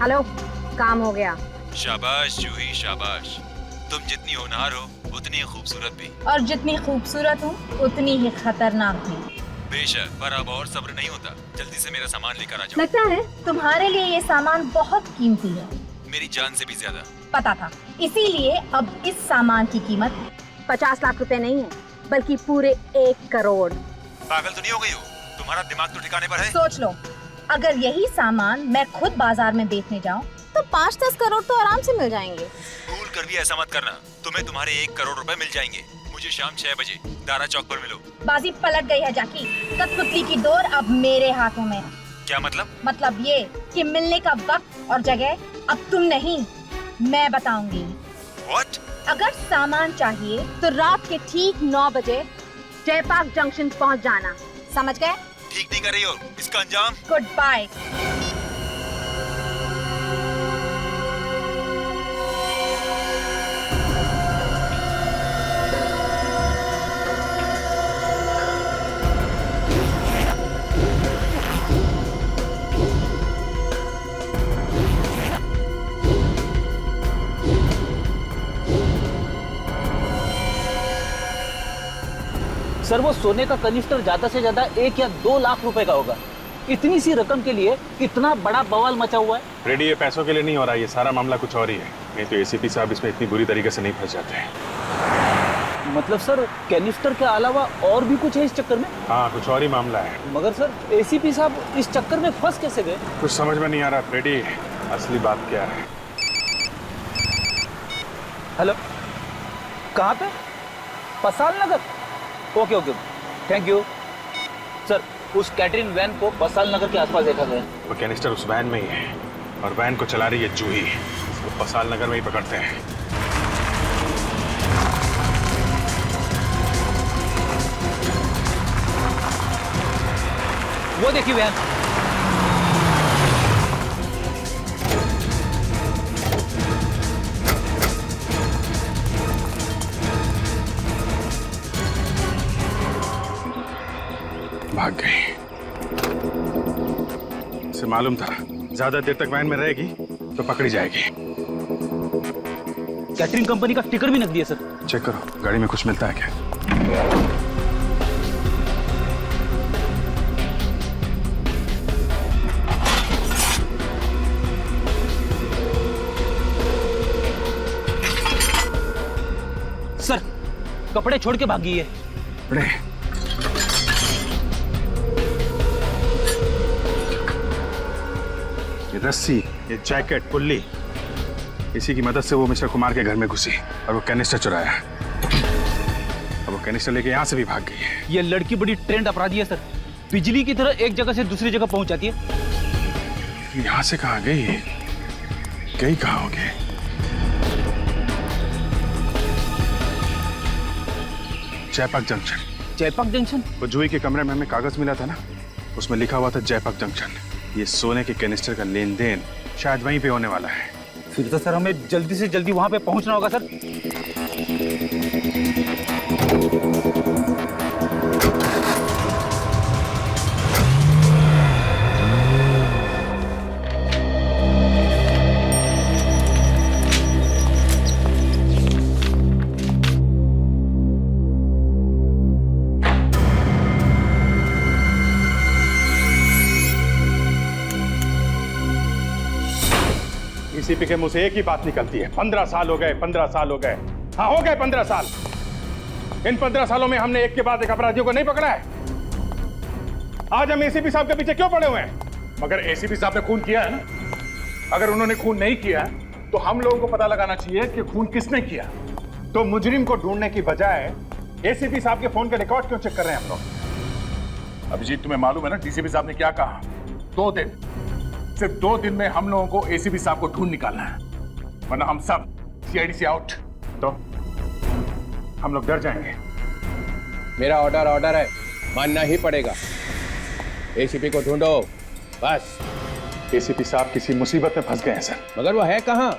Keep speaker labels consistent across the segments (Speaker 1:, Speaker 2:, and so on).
Speaker 1: Hello, काम हो गया।
Speaker 2: शाबाश जूही शाबाश, तुम जितनी होनहार हो उतनी ही खूबसूरत भी।
Speaker 3: और जितनी खूबसूरत हूँ उतनी ही खतरनाक भी।
Speaker 2: बेशक, पर अब और सब्र नहीं होता, जल्दी से मेरा सामान लेकर आ जाओ।
Speaker 3: लगता है तुम्हारे लिए ये सामान बहुत कीमती है।
Speaker 2: मेरी जान से भी ज्यादा।
Speaker 3: पता था, इसीलिए अब इस सामान की कीमत
Speaker 1: 50 लाख रुपए नहीं है, बल्कि पूरे 1 करोड़।
Speaker 2: पागल तो नहीं हो गई हो? तुम्हारा दिमाग तो ठिकाने पर है?
Speaker 3: सोच लो, अगर यही सामान मैं खुद बाजार में बेचने जाऊँ तो 5-10 करोड़ तो आराम से मिल जाएंगे।
Speaker 2: भूल कर भी ऐसा मत करना, तुम्हें तुम्हारे 1 करोड़ रुपए मिल जाएंगे। मुझे शाम 6 बजे दारा चौक पर मिलो।
Speaker 3: बाजी पलट गई है जाकी, कठपुतली की डोर अब मेरे हाथों में है।
Speaker 2: क्या मतलब?
Speaker 3: मतलब ये कि मिलने का वक्त और जगह अब तुम नहीं, मैं बताऊंगी।
Speaker 2: What?
Speaker 3: अगर सामान चाहिए तो रात के ठीक 9 बजे
Speaker 1: जयपाक जंक्शन पहुंच जाना,
Speaker 3: समझ गए?
Speaker 2: ठीक नहीं कर रही हो, इसका अंजाम।
Speaker 3: Good bye.
Speaker 4: सर वो सोने का कनिस्टर ज्यादा से ज्यादा 1 या 2 लाख रुपए का होगा। इतनी सी रकम के लिए इतना बड़ा बवाल मचा हुआ है।
Speaker 5: रेडी, ये पैसों के लिए नहीं हो रहा, ये सारा मामला कुछ और ही है। नहीं तो एसीपी साहब इसमें इतनी बुरी तरीके से नहीं फंस जाते हैं।
Speaker 4: मतलब सर कैनिस्टर के अलावा और भी कुछ है इस चक्कर में?
Speaker 5: हाँ, कुछ और ही मामला है।
Speaker 4: मगर सर एसीपी साहब इस चक्कर में फंस कैसे गए?
Speaker 5: कुछ समझ में नहीं आ रहा रेडी, असली बात क्या है।
Speaker 4: हेलो, कहाँ पे? Pasal Nagar? Okay okay, thank you sir. उस कैटरिंग वैन को पसाल नगर के आसपास देखा गया।
Speaker 5: वो कैनिस्टर उस वैन में ही है और वैन को चला रही है जूही। वो पसाल नगर में ही पकड़ते हैं।
Speaker 4: वो देखिए वैन।
Speaker 5: भाग गई। इसे मालूम था ज्यादा देर तक वैन में रहेगी तो पकड़ी जाएगी।
Speaker 4: कैटरिंग कंपनी का स्टिकर भी नक दिया सर।
Speaker 5: चेक करो गाड़ी में कुछ मिलता है क्या।
Speaker 4: सर कपड़े छोड़ के भागी है।
Speaker 5: अरे ये रस्सी, ये जैकेट, पुल्ली, इसी की मदद से वो मिस्टर कुमार के घर में घुसी और वो कैनिस्टर चुराया। अब वो कैनिस्टर लेके यहाँ से भी भाग गई है।
Speaker 4: ये लड़की बड़ी ट्रेंड अपराधी है सर, बिजली की तरह एक जगह से दूसरी जगह पहुंच जाती है।
Speaker 5: यहाँ से कहाँ गई? गई कहाँ होगी? जयपाक जंक्शन।
Speaker 4: जयपाक जंक्शन?
Speaker 5: वो जूही के कमरे में हमें कागज मिला था ना, उसमें लिखा हुआ था जयपाक जंक्शन। ये सोने के कैनिस्टर का लेन देन शायद वहीं पे होने वाला है।
Speaker 4: फिर तो सर हमें जल्दी से जल्दी वहां पे पहुंचना होगा सर।
Speaker 5: एसीपी के मुंह से एक ही बात निकलती है, 15 साल हो गए, 15 साल हो गए। हाँ हो गए 15 साल। इन 15 सालों में हमने एक के बाद एक अपराधियों को नहीं पकड़ा है। आज हम एसीपी साहब के पीछे क्यों पड़े हुए हैं? मगर एसीपी साहब ने खून किया है ना। अगर उन्होंने खून नहीं किया तो हम लोगों को पता लगाना चाहिए कि खून किसने किया। तो मुजरिम को ढूंढने की बजाय एसीपी साहब के फोन के रिकॉर्ड क्यों चेक कर रहे हैं हम लोग? अभिजीत, तुम्हें मालूम है ना डीसीपी साहब ने क्या कहा? 2 दिन, सिर्फ 2 दिन में हम लोगों को एसीपी साहब को ढूंढ निकालना है, वरना हम सब सीआईडी से आउट। तो हम लोग डर जाएंगे।
Speaker 6: मेरा ऑर्डर है, मानना ही पड़ेगा। एसीपी को ढूंढो बस।
Speaker 5: एसीपी साहब किसी मुसीबत में फंस गए हैं सर।
Speaker 6: मगर वो है कहाँ?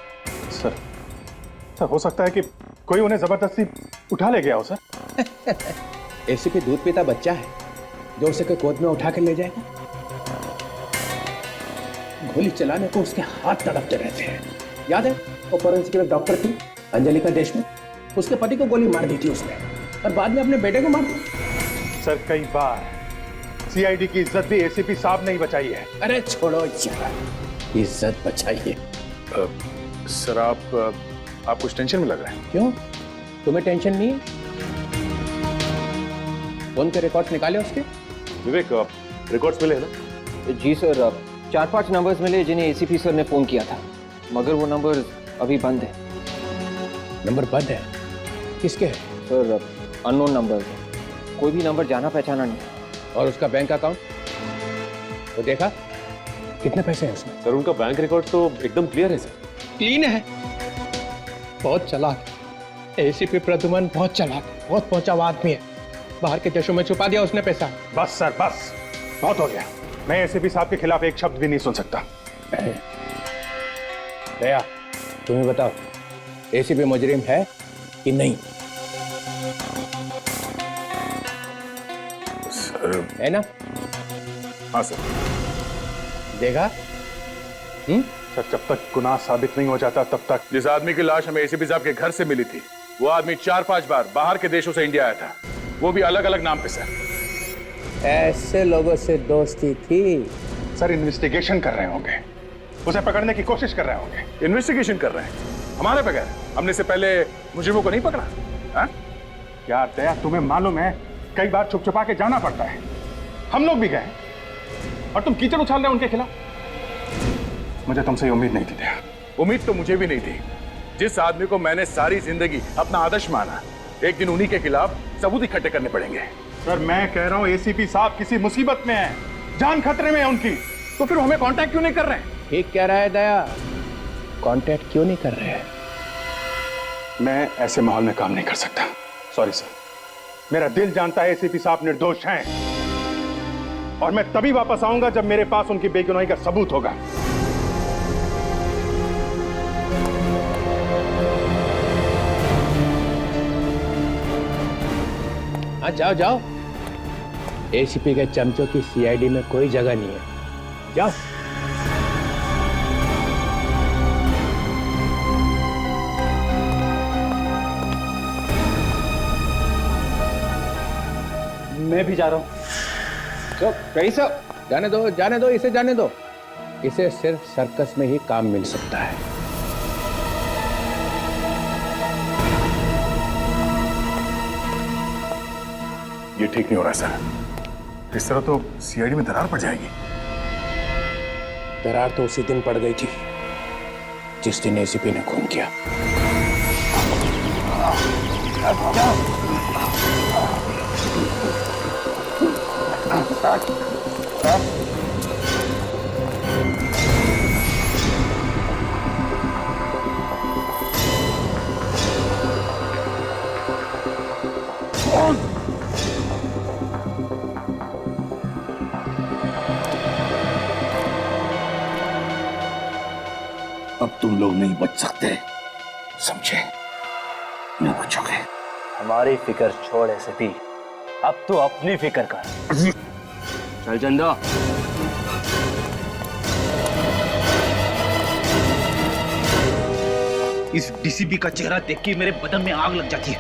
Speaker 5: सर हो सकता है कि कोई उन्हें जबरदस्ती उठा ले गया हो सर।
Speaker 6: एसीपी दूध पीता बच्चा है, जोर से कोई गोद में उठा कर ले जाएगा। गोली चलाने को उसके हाथ तड़पते रहते हैं। याद है वो फॉरेंसिक में डॉक्टर थी अंजलिका देशमुख, उसके पति को गोली मार दी थी उसने और बाद में अपने बेटे को मार दिया।
Speaker 5: सर कई बार सीआईडी की इज्जत भी एसीपी साहब ने ही बचाई है।
Speaker 6: अरे छोड़ो यार, इज्जत बचाइए।
Speaker 5: सर आप कुछ टेंशन में लग रहे हैं।
Speaker 6: क्यों, तुम्हें टेंशन नहीं है? फोन के रिकॉर्ड्स निकाले उसके?
Speaker 5: विवेक रिकॉर्ड्स मिले ना?
Speaker 7: जी सर, 4-5 नंबर्स मिले जिन्हें एसीपी सर ने फोन किया था, मगर वो नंबर अभी बंद है।
Speaker 6: नंबर बंद है? किसके है?
Speaker 7: सर अननोन नंबर, कोई भी नंबर जाना पहचाना नहीं।
Speaker 6: और उसका बैंक अकाउंट वो देखा? कितने पैसे हैं उसमें?
Speaker 8: सर उनका बैंक रिकॉर्ड तो एकदम क्लियर है सर।
Speaker 6: क्लीन है। बहुत चालाक एसीपी प्रद्युमन, बहुत चालाक, बहुत पहुंचा आदमी है। बाहर के देशों में छुपा दिया उसने पैसा।
Speaker 5: बस सर बस, बहुत हो गया। मैं एसीपी साहब के खिलाफ एक शब्द भी नहीं सुन सकता।
Speaker 6: दया, तुम्हें बताओ एसीपी मुजरिम है कि नहीं?
Speaker 5: सर
Speaker 6: है ना?
Speaker 5: हाँ सर।
Speaker 6: देखा?
Speaker 5: सर जब तक गुनाह साबित नहीं हो जाता तब तक।
Speaker 9: जिस आदमी की लाश हमें एसीपी साहब के घर से मिली थी, वो आदमी 4-5 बार बाहर के देशों से इंडिया आया था, वो भी अलग अलग नाम पे सर।
Speaker 6: ऐसे लोगों से दोस्ती थी?
Speaker 5: सर इन्वेस्टिगेशन कर रहे होंगे, उसे पकड़ने की कोशिश कर रहे होंगे।
Speaker 9: इन्वेस्टिगेशन कर रहे हैं हमारे बगैर? हमने से पहले मुजरिमों को नहीं पकड़ा? हाँ?
Speaker 5: यार दया, तुम्हें मालूम है कई बार छुप छुपा के जाना पड़ता है। हम लोग भी गए और तुम कीचड़ उछाल रहे हो उनके खिलाफ। मुझे तुमसे उम्मीद नहीं थी दया।
Speaker 9: उम्मीद तो मुझे भी नहीं थी। जिस आदमी को मैंने सारी जिंदगी अपना आदर्श माना, एक दिन उन्हीं के खिलाफ सबूत इकट्ठे करने पड़ेंगे।
Speaker 5: सर मैं कह रहा हूँ एसीपी साहब किसी मुसीबत में है, जान खतरे में है उनकी, तो फिर हमें कांटेक्ट क्यों नहीं कर रहे हैं?
Speaker 6: ठीक कह रहा है दया, कांटेक्ट क्यों नहीं कर रहे हैं?
Speaker 5: मैं ऐसे माहौल में काम नहीं कर सकता। सॉरी सर, मेरा दिल जानता है एसीपी साहब निर्दोष हैं और मैं तभी वापस आऊंगा जब मेरे पास उनकी बेगुनाही का सबूत होगा।
Speaker 6: हाँ जाओ जाओ, एसीपी के चमचों की सीआईडी में कोई जगह नहीं है, जाओ।
Speaker 4: मैं भी जा रहा हूँ।
Speaker 6: तो कहीं सब जाने दो, जाने दो, इसे जाने दो। इसे सिर्फ सर्कस में ही काम मिल सकता है।
Speaker 9: ये ठीक नहीं हो रहा सर। इस तरह तो सीआईडी में दरार पड़ जाएगी।
Speaker 6: दरार तो उसी दिन पड़ गई थी जिस दिन एसीपी ने खून किया।
Speaker 9: अब तुम लोग नहीं बच सकते, समझे? नहीं बचोगे।
Speaker 4: हमारी फिक्र छोड़ एसीपी, अब तो अपनी फिक्र कर।
Speaker 7: चल चंदा।
Speaker 4: इस डीसीपी का चेहरा देख के मेरे बदन में आग लग जाती है।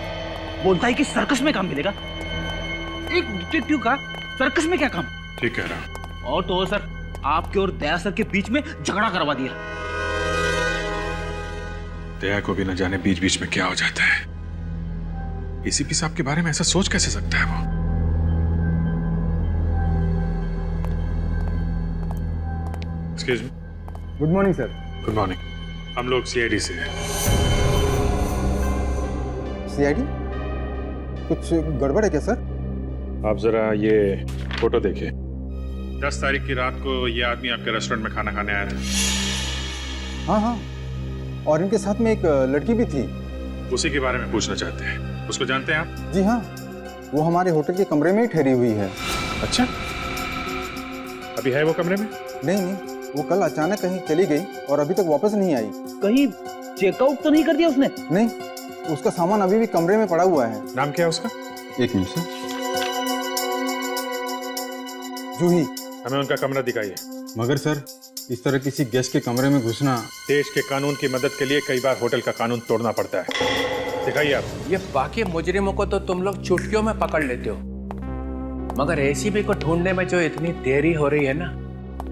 Speaker 4: बोलता है कि सर्कस में काम मिलेगा। एक डिटेक्टिव का सर्कस में क्या काम?
Speaker 5: ठीक कह रहा।
Speaker 4: और तो और सर, आपके और दया सर के बीच में झगड़ा करवा दिया।
Speaker 5: दया को भी न जाने बीच बीच में क्या हो जाता है। एसीपी साहब के बारे में ऐसा सोच कैसे सकता है वो? Excuse me.
Speaker 8: Good morning sir.
Speaker 5: Good morning. हम लोग सीआईडी से हैं।
Speaker 8: सीआईडी? कुछ गड़बड़ है क्या सर?
Speaker 5: आप जरा ये फोटो देखिए। 10 तारीख की रात को ये आदमी आपके रेस्टोरेंट में खाना खाने आया था।
Speaker 8: हाँ हाँ, और इनके साथ में एक लड़की भी थी।
Speaker 5: उसी के बारे में पूछना चाहते हैं। उसको जानते हैं आप?
Speaker 8: जी हाँ, वो हमारे होटल के कमरे में ही ठहरी हुई है।
Speaker 5: अच्छा, अभी है वो कमरे में?
Speaker 8: नहीं नहीं, वो कल अचानक कहीं चली गई और अभी तक वापस नहीं आई।
Speaker 4: कहीं चेकआउट तो नहीं कर दिया उसने?
Speaker 8: नहीं, उसका सामान अभी भी कमरे में पड़ा हुआ है।
Speaker 5: नाम क्या है उसका?
Speaker 8: एक मिनट सर। जूही।
Speaker 5: हमें उनका कमरा दिखाइए।
Speaker 8: मगर सर, इस तरह किसी गेस्ट के कमरे में घुसना।
Speaker 5: देश के कानून की मदद के लिए कई बार होटल का कानून तोड़ना पड़ता है। दिखाइए आप।
Speaker 6: ये बाकी मुजरिमों को तो तुम लोग चुटकियों में पकड़ लेते हो, मगर एसीपी को ढूंढने में जो इतनी देरी हो रही है ना,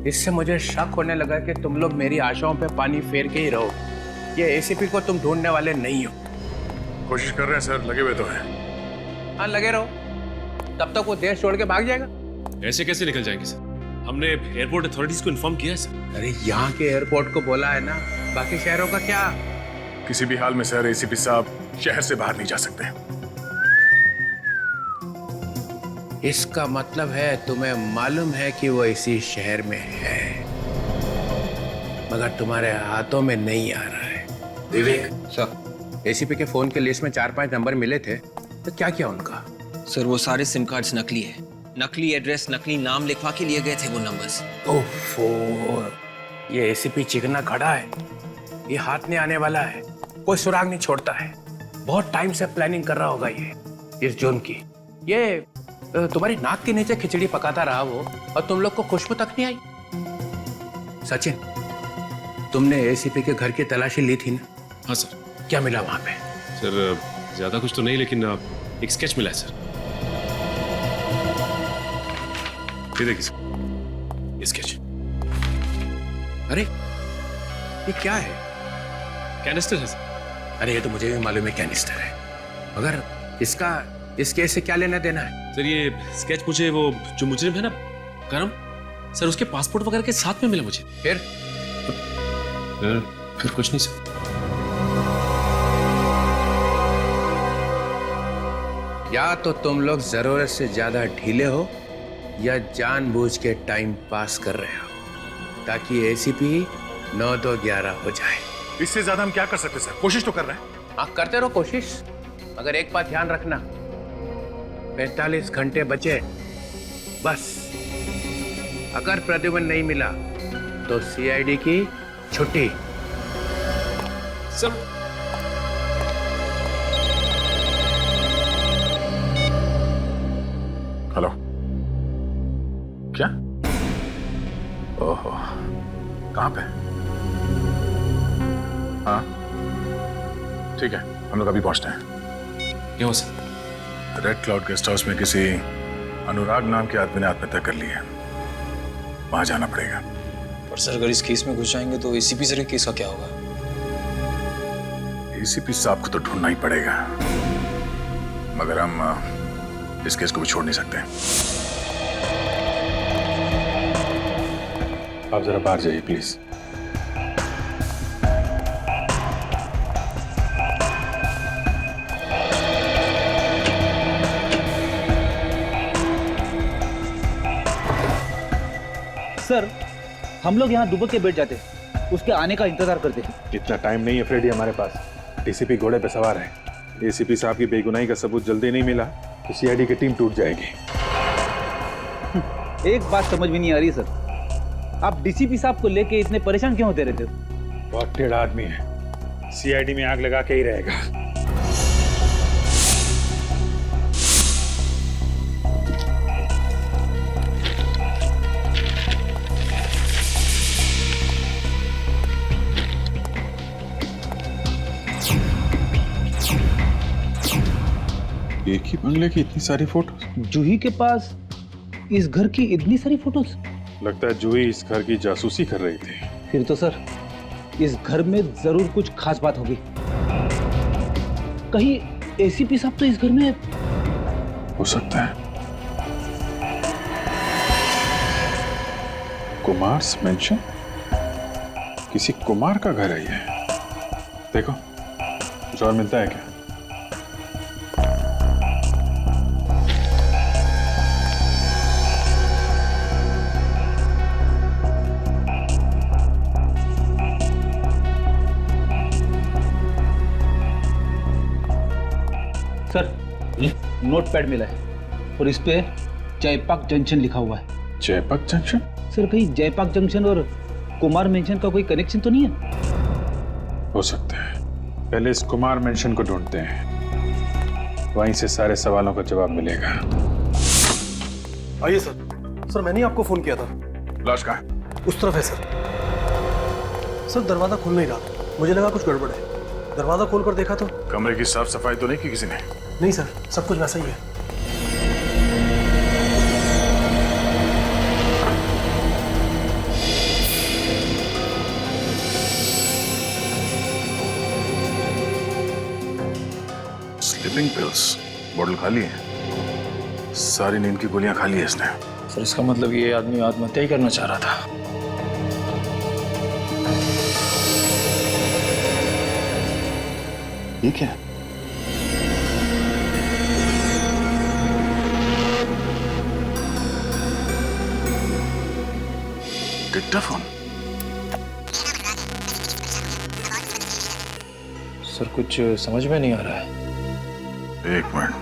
Speaker 6: इससे मुझे शक होने लगा कि तुम लोग मेरी आशाओं पे पानी फेर के ही रहो। ये एसीपी को तुम ढूंढने वाले नहीं हो।
Speaker 9: कोशिश कर रहे हैं सर, लगे हुए तो हैं।
Speaker 6: हाँ लगे रहो, तब तक वो देश छोड़ के भाग जाएगा।
Speaker 10: ऐसे कैसे निकल जाएंगे सर? हमने एयरपोर्ट अथॉरिटीज को इन्फॉर्म किया है सर।
Speaker 6: अरे यहाँ के एयरपोर्ट को बोला है ना, बाकी शहरों का क्या?
Speaker 9: किसी भी हाल में सर एसीपी साहब शहर से बाहर नहीं जा सकते।
Speaker 6: इसका मतलब है तुम्हें मालूम है कि वो इसी शहर में है, मगर तुम्हारे हाथों में नहीं आ रहा है। विवेक
Speaker 7: सर।
Speaker 6: एसीपी के फोन के लिस्ट में 4-5 नंबर मिले थे, तो क्या किया उनका?
Speaker 7: सर वो सारे सिम कार्ड्स नकली है, नकली एड्रेस, नकली नाम लिखवा के लिए गए थे वो नंबर्स।
Speaker 6: ओफो, ये एसीपी चिकना खड़ा है, ये हाथ नहीं आने वाला है, कोई सुराग नहीं छोड़ता है। बहुत टाइम से प्लानिंग कर रहा होगा ये इस जोन की। ये तुम्हारी नाक के नीचे खिचड़ी पकाता रहा वो, और तुम लोग को खुशबू तक नहीं आई। सचिन, तुमने एसीपी के घर की तलाशी ली थी ना?
Speaker 10: हाँ सर।
Speaker 6: क्या मिला वहां पे?
Speaker 10: सर ज्यादा कुछ तो नहीं, लेकिन एक स्केच मिला है सर। ये देखिए सर, ये स्केच।
Speaker 6: अरे ये क्या है?
Speaker 10: कैनिस्टर है सर।
Speaker 6: अरे ये तो मुझे भी मालूम है कैनिस्टर है, मगर इस केस से क्या लेना देना है?
Speaker 10: सर ये स्केच मुझे वो जो मुजरिम है ना करम सर, उसके पासपोर्ट वगैरह के साथ में मिला मुझे। फिर कुछ नहीं सर।
Speaker 6: या तो तुम लोग जरूरत से ज्यादा ढीले हो, या जानबूझ के टाइम पास कर रहे हो, ताकि एसीपी 9 तो 11 हो जाए।
Speaker 9: इससे ज्यादा हम क्या कर सकते सर? कोशिश तो कर रहे हैं।
Speaker 6: हाँ करते रहो कोशिश, मगर एक बात ध्यान रखना, 45 घंटे बचे बस। अगर प्रद्युमन नहीं मिला तो सीआईडी की छुट्टी।
Speaker 10: सर
Speaker 9: हेलो, क्या? ओहो, कहाँ पे? हाँ ठीक है, हम लोग अभी पहुंचते हैं।
Speaker 10: क्या हो sir?
Speaker 9: Red cloud guest house में किसी अनुराग नाम के आदमी ने आत्महत्या कर ली है, वहां जाना पड़ेगा।
Speaker 7: पर सर अगर इस केस में घुस जाएंगे तो एसीपी सर के केस का क्या होगा?
Speaker 9: एसीपी साहब को तो ढूंढना ही पड़ेगा, मगर हम इस केस को भी छोड़ नहीं सकते। आप जरा बाहर जाइए प्लीज।
Speaker 4: सर हम लोग यहाँ दुबक के बैठ जाते, उसके आने का इंतजार करते हैं।
Speaker 5: इतना टाइम नहीं है फ्रेडी हमारे पास। डीसीपी घोड़े पे सवार है। एसीपी साहब की बेगुनाही का सबूत जल्दी नहीं मिला तो सीआईडी की टीम टूट जाएगी।
Speaker 4: एक बात समझ में नहीं आ रही सर, आप डीसीपी साहब को लेके इतने परेशान क्यों होते रहते हो?
Speaker 5: बहुत टेढ़ा आदमी है, सीआईडी में आग लगा के ही रहेगा। एक ही बंगले की इतनी सारी फोटो?
Speaker 4: जूही के पास इस घर की इतनी सारी फोटोज?
Speaker 5: लगता है जूही इस घर की जासूसी कर रही थी।
Speaker 4: फिर तो सर इस घर में जरूर कुछ खास बात होगी। कहीं एसीपी साहब तो इस घर में
Speaker 5: हो सकता है। कुमार्स मेंशन, किसी कुमार का घर है ये। देखो कुछ और मिलता है क्या?
Speaker 4: सर नोट पैड मिला है और इस पे जयपाक जंक्शन लिखा हुआ है।
Speaker 5: जयपाक जंक्शन?
Speaker 4: सर कहीं जयपाक जंक्शन और कुमार मेंशन का कोई कनेक्शन तो नहीं है?
Speaker 5: हो सकता है, पहले इस कुमार मेंशन को ढूंढते हैं, वहीं से सारे सवालों का जवाब मिलेगा।
Speaker 8: आइए सर। सर मैंने आपको फोन किया था।
Speaker 9: लाश कहाँ है?
Speaker 8: उस तरफ है सर।
Speaker 6: सर दरवाजा खुल नहीं रहा, मुझे लगा कुछ गड़बड़ है। दरवाजा खोल कर देखा तो
Speaker 9: कमरे की साफ सफाई तो नहीं की किसी ने?
Speaker 6: नहीं सर, सब कुछ वैसा ही है।
Speaker 9: स्लीपिंग पिल्स बोतल खाली है, सारी नींद की गोलियां खाली है इसने।
Speaker 4: सर इसका मतलब ये आदमी आत्महत्या ही करना चाह रहा था।
Speaker 9: ठीक है, डिक्टाफोन।
Speaker 4: सर कुछ समझ में नहीं आ रहा है।
Speaker 9: एक मिनट।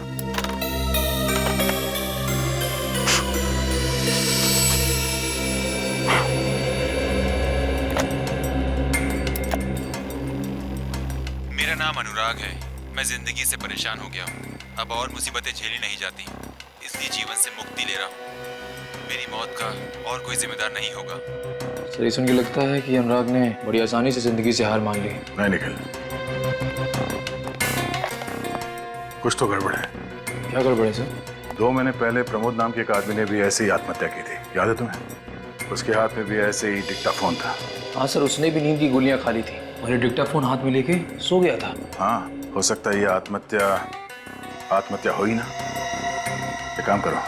Speaker 2: मेरा नाम अनुराग है। मैं जिंदगी से परेशान हो गया हूँ। अब और मुसीबतें झेली नहीं जाती, इसलिए जीवन से मुक्ति ले रहा हूँ। मेरी मौत का और कोई जिम्मेदार नहीं होगा।
Speaker 7: सर ये सुन के लगता है कि अनुराग ने बड़ी आसानी से जिंदगी से हार मान ली।
Speaker 9: नहीं निखिल, कुछ तो गड़बड़ है।
Speaker 7: क्या गड़बड़ है सर?
Speaker 9: 2 महीने पहले प्रमोद नाम के एक आदमी ने भी ऐसे ही आत्महत्या की थी, याद है तुम्हें? उसके हाथ में भी ऐसे ही डिक्टाफोन था।
Speaker 7: हाँ सर, उसने भी नींद की गोलियां खा ली थी और ये डिक्टाफोन हाथ में लेके सो गया था।
Speaker 9: हाँ, हो सकता है ये आत्महत्या हो ही ना। एक काम करो,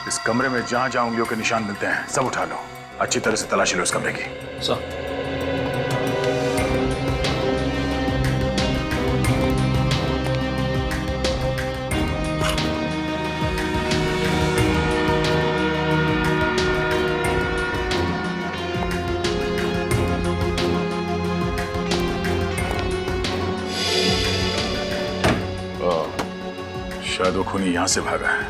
Speaker 9: इस कमरे में जहां जहां उंगलियों के निशान मिलते हैं सब उठा लो, अच्छी तरह से तलाशी लो इस कमरे की।
Speaker 7: सर
Speaker 9: शायद वो खूनी यहां से भागा है।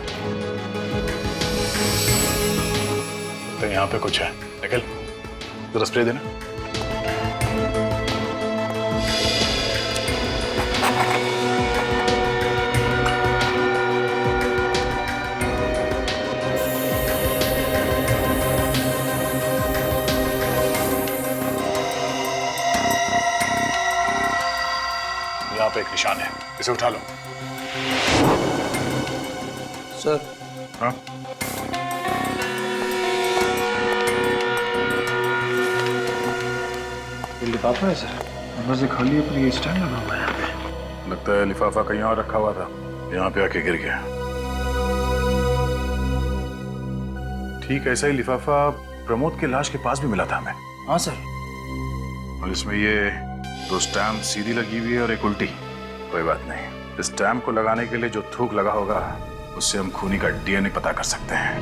Speaker 9: तो यहाँ पे कुछ है। निकल, जरा स्प्रे देना। यहाँ पे एक निशान है, इसे उठा लो।
Speaker 7: सर।
Speaker 9: हाँ?
Speaker 7: ये लिफाफा है सर, अंदर से खाली है पर ये स्टैंड लगा हुआ है यहाँ पे।
Speaker 9: लगता है लिफाफा कहीं और रखा हुआ था, यहाँ पे आके गिर गया। ठीक ऐसा ही लिफाफा प्रमोद के लाश के पास भी मिला था हमें।
Speaker 7: हाँ सर।
Speaker 9: और इसमें ये 2 स्टैम्प सीधी लगी हुई है और एक उल्टी। कोई बात नहीं, इस स्टैम्प को लगाने के लिए जो थूक लगा होगा उससे हम खूनी का डीएनए पता कर सकते हैं।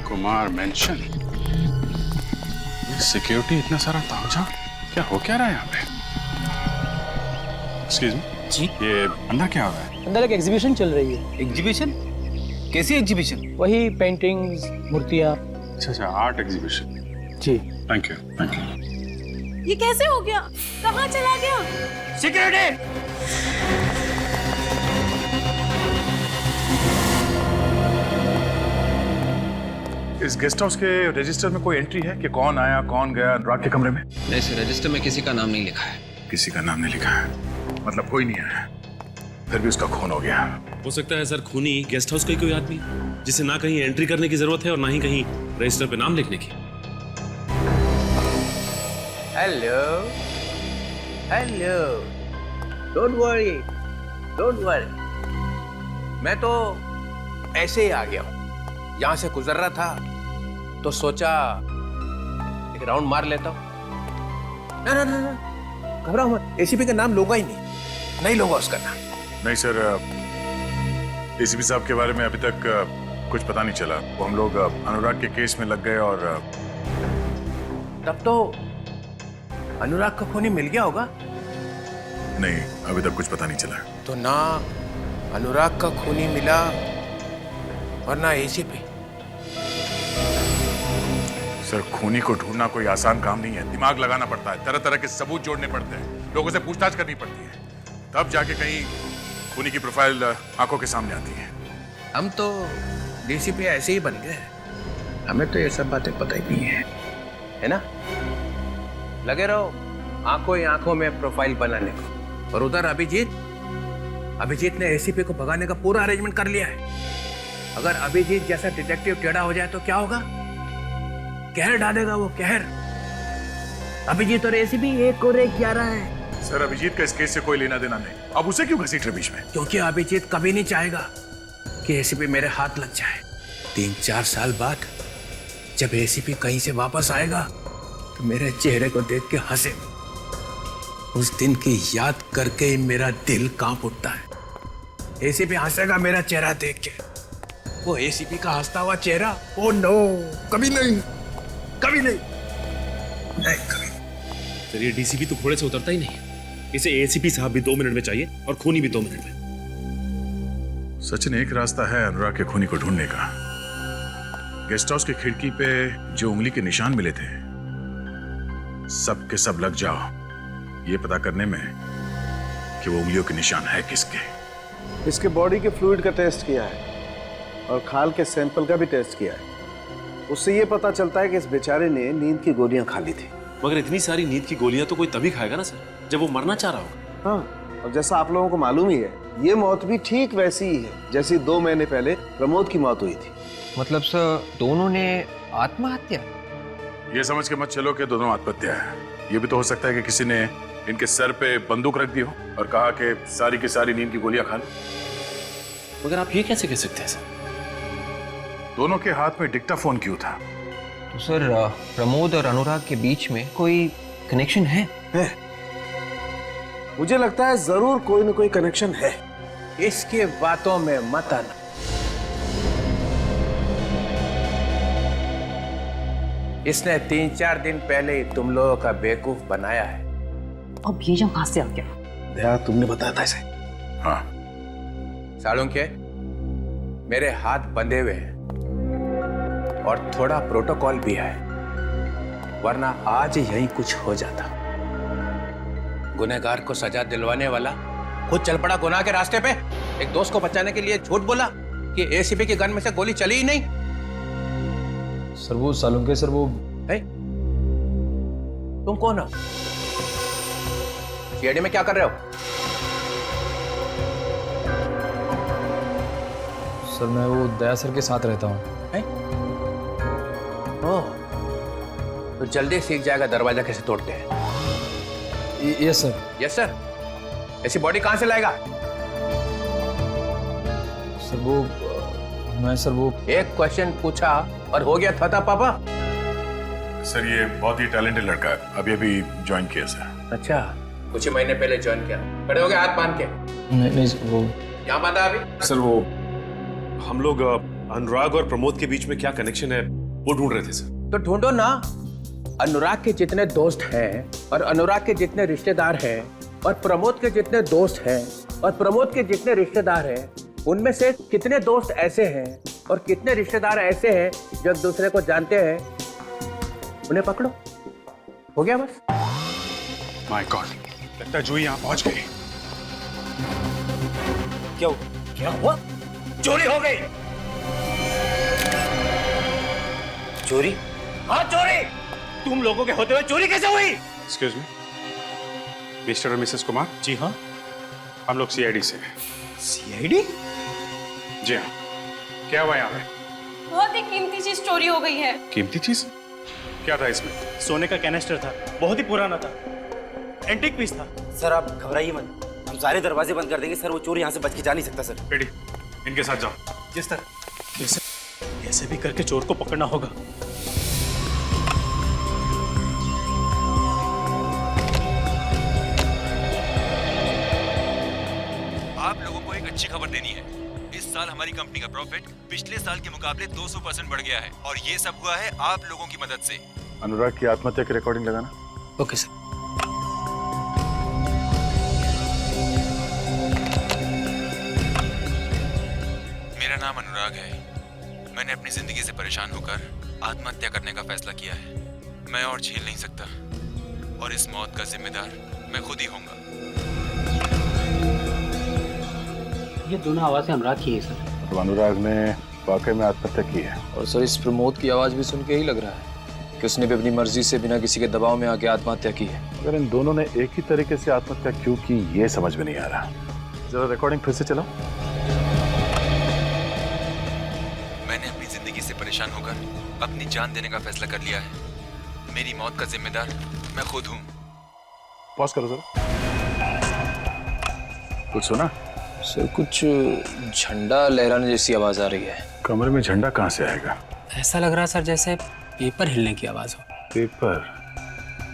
Speaker 5: कुमार मेंशन, सिक्योरिटी इतना सारा तामझाम, क्या हो क्या रहा है यहाँ पे? एक्सक्यूज मी जी, ये अंदर क्या हो रहा है?
Speaker 6: अंदर एक एग्जीबिशन चल रही है।
Speaker 4: एग्जीबिशन? कैसी एग्जीबिशन?
Speaker 6: वही पेंटिंग्स, मूर्तियाँ।
Speaker 5: अच्छा, आर्ट एग्जीबिशन।
Speaker 6: जी।
Speaker 5: Thank you.
Speaker 3: ये कैसे हो गया? कहाँ चला गया?
Speaker 6: सिक्योरिटी!
Speaker 9: इस गेस्ट हाउस के रजिस्टर में कोई एंट्री है कि कौन आया कौन गया अनुराग के कमरे में?
Speaker 11: नहीं सर, रजिस्टर में किसी का नाम नहीं लिखा है।
Speaker 9: किसी का नाम नहीं लिखा है, मतलब कोई नहीं आया, फिर भी उसका खून हो गया।
Speaker 10: हो सकता है सर खूनी गेस्ट हाउस का ही कोई आदमी, जिसे ना कहीं एंट्री करने की जरूरत है और ना ही कहीं रजिस्टर पे नाम लिखने की।
Speaker 6: Hello, hello, don't worry, don't worry. मैं तो ऐसे ही आ गया हूँ, यहाँ से गुजर रहा था तो सोचा एक राउंड मार लेता हूँ। ना ना ना ना, घबराओ मत, एसीपी का नाम लूंगा ही नहीं लूंगा उसका नाम।
Speaker 9: नहीं सर, एसीपी साहब के बारे में अभी तक कुछ पता नहीं चला। वो हम लोग अनुराग के केस में लग गए और
Speaker 6: तब तो अनुराग का खूनी मिल गया होगा।
Speaker 9: नहीं, अभी तक कुछ पता नहीं चला।
Speaker 6: तो ना अनुराग का खूनी मिला और ना एसीपी।
Speaker 9: सर, खूनी को ढूंढना कोई आसान काम नहीं है, दिमाग लगाना पड़ता है, तरह तरह के सबूत जोड़ने पड़ते हैं, लोगों से पूछताछ करनी पड़ती है, तब जाके कहीं खूनी की प्रोफाइल आंखों के सामने आती है।
Speaker 6: हम तो डीसीपी ऐसे ही बन गए, हमें तो ये सब बातें पता ही नहीं है ना? लगे रहो आंखों ही आंखों में प्रोफाइल बनाने को। और उधर अभिजीत ने एसीपी को भगाने का पूरा अरेंजमेंट कर लिया है। अगर अभिजीत जैसा डिटेक्टिव टेढ़ा हो जाए तो क्या होगा? कहर डालेगा वो, कहर। अभिजीत और एसीपी एक और एक 11 है।
Speaker 9: सर, अभिजीत का इस केस से कोई लेना देना नहीं, अब उसे क्यों घसीट रहे बीच में?
Speaker 6: क्योंकि अभिजीत कभी नहीं चाहेगा कि एसीपी मेरे हाथ लग जाए। 3-4 साल बाद जब एसीपी कहीं से वापस आएगा तो मेरे चेहरे को देख के हंसे। उस दिन की याद करके ही मेरा दिल कांप उठता है। एसीपी हंसेगा मेरा चेहरा देख के। वो एसीपी का हंसता हुआ चेहरा, ओ नो, कभी नहीं, कभी नहीं, नहीं कभी।
Speaker 10: सर, ये डीसीपी तो घोड़े से उतरता ही नहीं। इसे एसीपी साहब भी 2 मिनट में चाहिए और खूनी भी 2 मिनट में।
Speaker 9: सचिन, एक रास्ता है अनुराग के खूनी को ढूंढने का। गेस्ट हाउस की खिड़की पे जो उंगली के निशान मिले थे, सब के सब लग जाओ ये पता करने में कि वो उंगलियों के निशान है किसके।
Speaker 12: इसके बॉडी के फ्लूइड का टेस्ट किया है और खाल के सैंपल का भी टेस्ट किया है। उससे ये पता चलता है कि इस बेचारे ने नींद की गोलियां खा ली थी।
Speaker 10: मगर इतनी सारी नींद की गोलियां तो कोई तभी खाएगा ना सर, जब वो मरना चाह रहा होगा।
Speaker 12: हाँ, और जैसा आप लोगों को मालूम ही है, ये मौत भी ठीक वैसी ही है जैसी 2 महीने पहले प्रमोद की मौत हुई थी।
Speaker 7: मतलब सर, दोनों ने आत्महत्या?
Speaker 9: ये समझ के मत चलो कि दोनों आत्महत्या है। ये भी तो हो सकता है कि किसी ने इनके सर पे बंदूक रख दी हो और कहा कि सारी की सारी नींद की गोलियां खा लो।
Speaker 10: मगर आप ये कैसे कह सकते हैं सर?
Speaker 9: दोनों के हाथ में डिक्टाफोन क्यों था?
Speaker 7: तो सर, प्रमोद और अनुराग के बीच में कोई कनेक्शन है?
Speaker 12: मुझे लगता है जरूर कोई ना कोई कनेक्शन है।
Speaker 6: इसके बातों में मत आना। इसने 3-4 दिन पहले ही तुम लोगों का बेवकूफ बनाया है।
Speaker 3: अब ये जब कहां से आ गया?
Speaker 12: दया, तुमने बताया था इसे?
Speaker 9: हाँ।
Speaker 6: सालुंके, मेरे हाथ बंधे हुए हैं और थोड़ा प्रोटोकॉल भी है, वरना आज यही कुछ हो जाता। गुनहगार को सजा दिलवाने वाला खुद चल पड़ा गुनाह के रास्ते पे। एक दोस्त को बचाने के लिए झूठ बोला कि एसीपी के गन में से गोली चली ही नहीं।
Speaker 8: सर वो सालुंके सर, वो
Speaker 6: है? तुम कौन हो? सीआईडी में क्या कर रहे हो?
Speaker 8: सर मैं वो दया सर के साथ रहता हूँ।
Speaker 6: ओह, तो जल्दी सीख जाएगा दरवाजा कैसे तोड़ते हैं।
Speaker 8: Yes sir.
Speaker 6: Yes sir. ऐसी बॉडी कहां से लाएगा?
Speaker 8: सर वो मैं सर वो
Speaker 6: एक क्वेश्चन पूछा और हो गया था पापा।
Speaker 9: सर, ये बहुत ही टैलेंटेड लड़का है, अभी अभी ज्वाइन किया सर।
Speaker 6: अच्छा, कुछ ही महीने पहले ज्वाइन किया। खड़े हो गए हाथ बांध के?
Speaker 8: नहीं वो
Speaker 6: यहाँ बांधा अभी?
Speaker 10: सर, वो हम लोग अनुराग और प्रमोद के बीच में क्या कनेक्शन है वो ढूंढ रहे थे सर।
Speaker 6: तो ढूंढो ना। अनुराग के जितने दोस्त हैं और अनुराग के जितने रिश्तेदार हैं और प्रमोद के जितने दोस्त हैं और प्रमोद के जितने रिश्तेदार हैं, उनमें से कितने दोस्त ऐसे हैं और कितने रिश्तेदार ऐसे हैं जो एक दूसरे को जानते हैं, उन्हें पकड़ो। हो गया बस।
Speaker 9: माय गॉड, लगता है जूही यहाँ पहुंच गई।
Speaker 6: क्या हुआ? चोरी हो गई। चोरी? हाँ, चोरी। तुम लोगों के होते हुए चोरी कैसे हुई?
Speaker 5: एक्सक्यूज मी, मिस्टर और मिसेस कुमार?
Speaker 10: जी हाँ।
Speaker 5: हम लोग सीआईडी से हैं।
Speaker 10: सीआईडी?
Speaker 5: जी हाँ। क्या हुआ यहाँ पे?
Speaker 13: बहुत ही कीमती चीज चोरी हो गई है।
Speaker 5: कीमती चीज? क्या था इसमें?
Speaker 14: सोने का कैनिस्टर था, बहुत ही पुराना था, एंटीक पीस था।
Speaker 15: सर आप घबराइए मत, हम सारे दरवाजे बंद कर देंगे सर। वो चोर यहाँ से बच के जा नहीं सकता सर।
Speaker 5: बेटी, इनके साथ जाओ।
Speaker 14: जी सर। कैसे भी करके चोर को पकड़ना होगा।
Speaker 2: आप लोगों को एक अच्छी खबर देनी है। इस साल हमारी कंपनी का प्रॉफिट पिछले साल के मुकाबले 200% बढ़ गया है और ये सब हुआ है आप लोगों की मदद से।
Speaker 9: अनुराग की आत्महत्या की रिकॉर्डिंग लगाना।
Speaker 6: Okay sir.
Speaker 2: मेरा नाम अनुराग है। मैंने अपनी जिंदगी से परेशान होकर आत्महत्या करने का फैसला किया है। मैं और झेल नहीं सकता और इस मौत का जिम्मेदार मैं खुद ही होऊंगा।
Speaker 16: ये दोनों आवाज़ें अनुराग की है सर।
Speaker 9: तो अनुराग ने वाकई में आत्महत्या की है।
Speaker 7: और सर इस प्रमोद की आवाज़ भी सुन के ही लग रहा है कि उसने भी अपनी मर्जी से बिना किसी के दबाव में आके आत्महत्या की है।
Speaker 9: अगर इन दोनों ने एक ही तरीके से आत्महत्या क्यों की ये समझ में नहीं आ रहा। जरा रिकॉर्डिंग फिर से चलाओ।
Speaker 2: मैंने अपनी जिंदगी से परेशान होकर अपनी जान देने का फैसला कर लिया है। मेरी मौत का जिम्मेदार मैं खुद हूँ।
Speaker 9: पॉज करो जरा। कुछ सुना?
Speaker 7: सर कुछ झंडा लहराने जैसी आवाज आ रही है।
Speaker 9: कमरे में झंडा कहाँ से आएगा?
Speaker 16: ऐसा लग रहा है सर जैसे पेपर हिलने की आवाज़ हो।
Speaker 9: पेपर?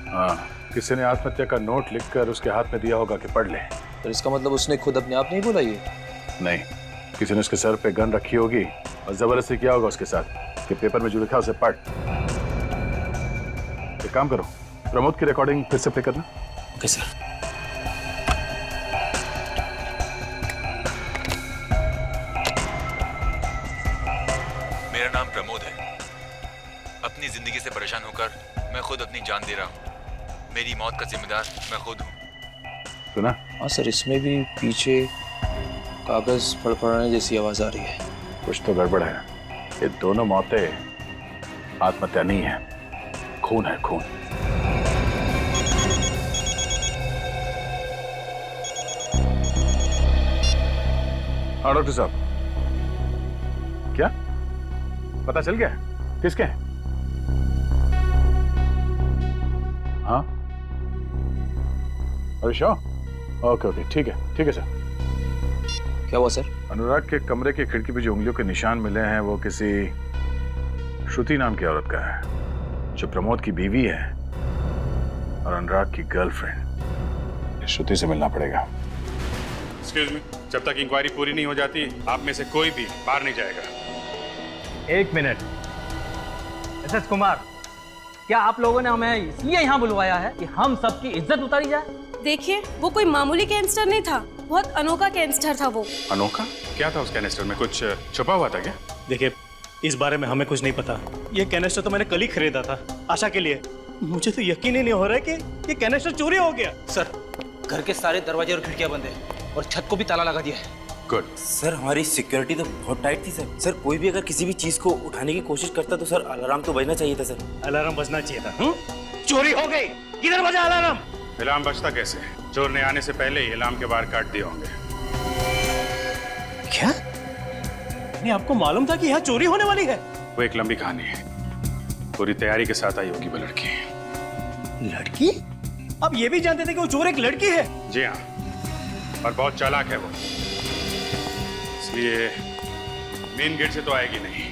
Speaker 9: हाँ, किसी ने आत्महत्या का नोट लिखकर उसके हाथ में दिया होगा कि पढ़ ले।
Speaker 7: तो इसका मतलब उसने खुद अपने आप नहीं बोला ये?
Speaker 9: नहीं, किसी ने उसके सर पे गन रखी होगी और जबरदस्ती किया होगा उसके साथ कि पेपर में जो लिखा उसे पढ़। एक काम करो, प्रमोद की रिकॉर्डिंग फिर से प्ले करना।
Speaker 16: Okay sir.
Speaker 2: मेरा नाम प्रमोद है। अपनी जिंदगी से परेशान होकर मैं खुद अपनी जान दे रहा हूँ। मेरी मौत का जिम्मेदार मैं खुद हूँ।
Speaker 9: सुना?
Speaker 7: हाँ सर, इसमें भी पीछे कागज फड़फड़ाने जैसी आवाज आ रही है।
Speaker 9: कुछ तो गड़बड़ है। ये दोनों मौतें आत्महत्या नहीं है, खून है, खून। हाँ डॉक्टर साहब, क्या पता चल गया किसके हैं? हाँ, अरे श्योर। ओके ओके, ठीक है सर।
Speaker 7: क्या हुआ सर?
Speaker 9: अनुराग के कमरे की खिड़की पे जो उंगलियों के निशान मिले हैं वो किसी श्रुति नाम की औरत का है, जो प्रमोद की बीवी है और अनुराग की गर्लफ्रेंड। श्रुति से मिलना पड़ेगा।
Speaker 5: एक्सक्यूज मी, जब तक इंक्वायरी पूरी नहीं हो जाती आप में से कोई भी बाहर नहीं जाएगा।
Speaker 14: एक मिनट। एसएस कुमार, क्या आप लोगों ने हमें इसलिए यहाँ बुलवाया है कि हम सबकी इज्जत उतारी जाए?
Speaker 13: देखिए, वो कोई मामूली कैंसर नहीं था, बहुत अनोखा कैंसर था वो।
Speaker 5: अनोखा? क्या था उस कैनिस्टर में? कुछ छुपा हुआ था क्या?
Speaker 14: देखिए, इस बारे में हमें कुछ नहीं पता। ये कैनिस्टर तो मैंने कल ही खरीदा था आशा के लिए। मुझे तो यकीन ही नहीं हो रहा है कि ये कैनिस्टर चोरी हो गया।
Speaker 15: सर, घर के सारे दरवाजे और खिड़कियां बंद है और छत को भी ताला लगा दिया है।
Speaker 5: गुड।
Speaker 15: सर, हमारी सिक्योरिटी तो बहुत टाइट थी सर। सर, कोई भी अगर किसी भी चीज को उठाने की कोशिश करता तो सर अलार्म तो बजना चाहिए था सर।
Speaker 14: अलार्म बजना चाहिए था। चोरी हो गई, किधर बजा अलार्म?
Speaker 5: अलार्म बजता कैसे? चोर ने आने से पहले ही अलार्म के बाहर काट दिए होंगे।
Speaker 14: क्या? नहीं, आपको मालूम था कि यहाँ चोरी होने वाली है?
Speaker 5: वो एक लंबी कहानी है, पूरी तैयारी के साथ आई होगी वो लड़की।
Speaker 14: लड़की? आप ये भी जानते थे कि वो चोर एक लड़की है?
Speaker 5: जी हाँ, और बहुत चालाक है वो, इसलिए मेन गेट से तो आएगी नहीं।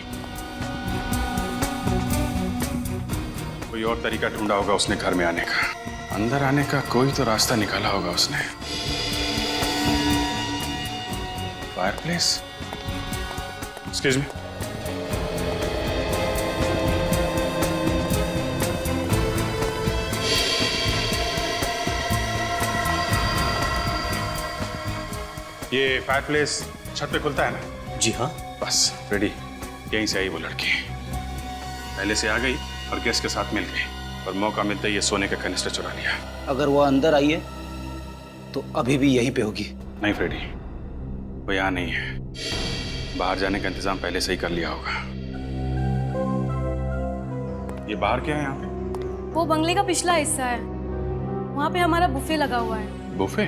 Speaker 5: कोई और तरीका ढूंढा होगा उसने घर में आने का, अंदर आने का कोई तो रास्ता निकाला होगा उसने। फायरप्लेस? Excuse me. ये फायरप्लेस छत पे खुलता है ना?
Speaker 14: जी हाँ।
Speaker 5: बस रेडी, यहीं से आई वो लड़की। पहले से आ गई और गेस्ट के साथ मिल गई और मौका मिलते ही ये सोने का कनिस्टर चुरा लिया।
Speaker 15: अगर वो अंदर आई है तो अभी भी यहीं पे होगी।
Speaker 5: नहीं फ्रेडी, वो यहाँ नहीं है। बाहर जाने का इंतजाम पहले से ही कर लिया होगा। ये बाहर क्या है यहाँ पे?
Speaker 13: वो बंगले का पिछला हिस्सा है, वहाँ पे हमारा बुफे लगा हुआ है।
Speaker 5: बुफे?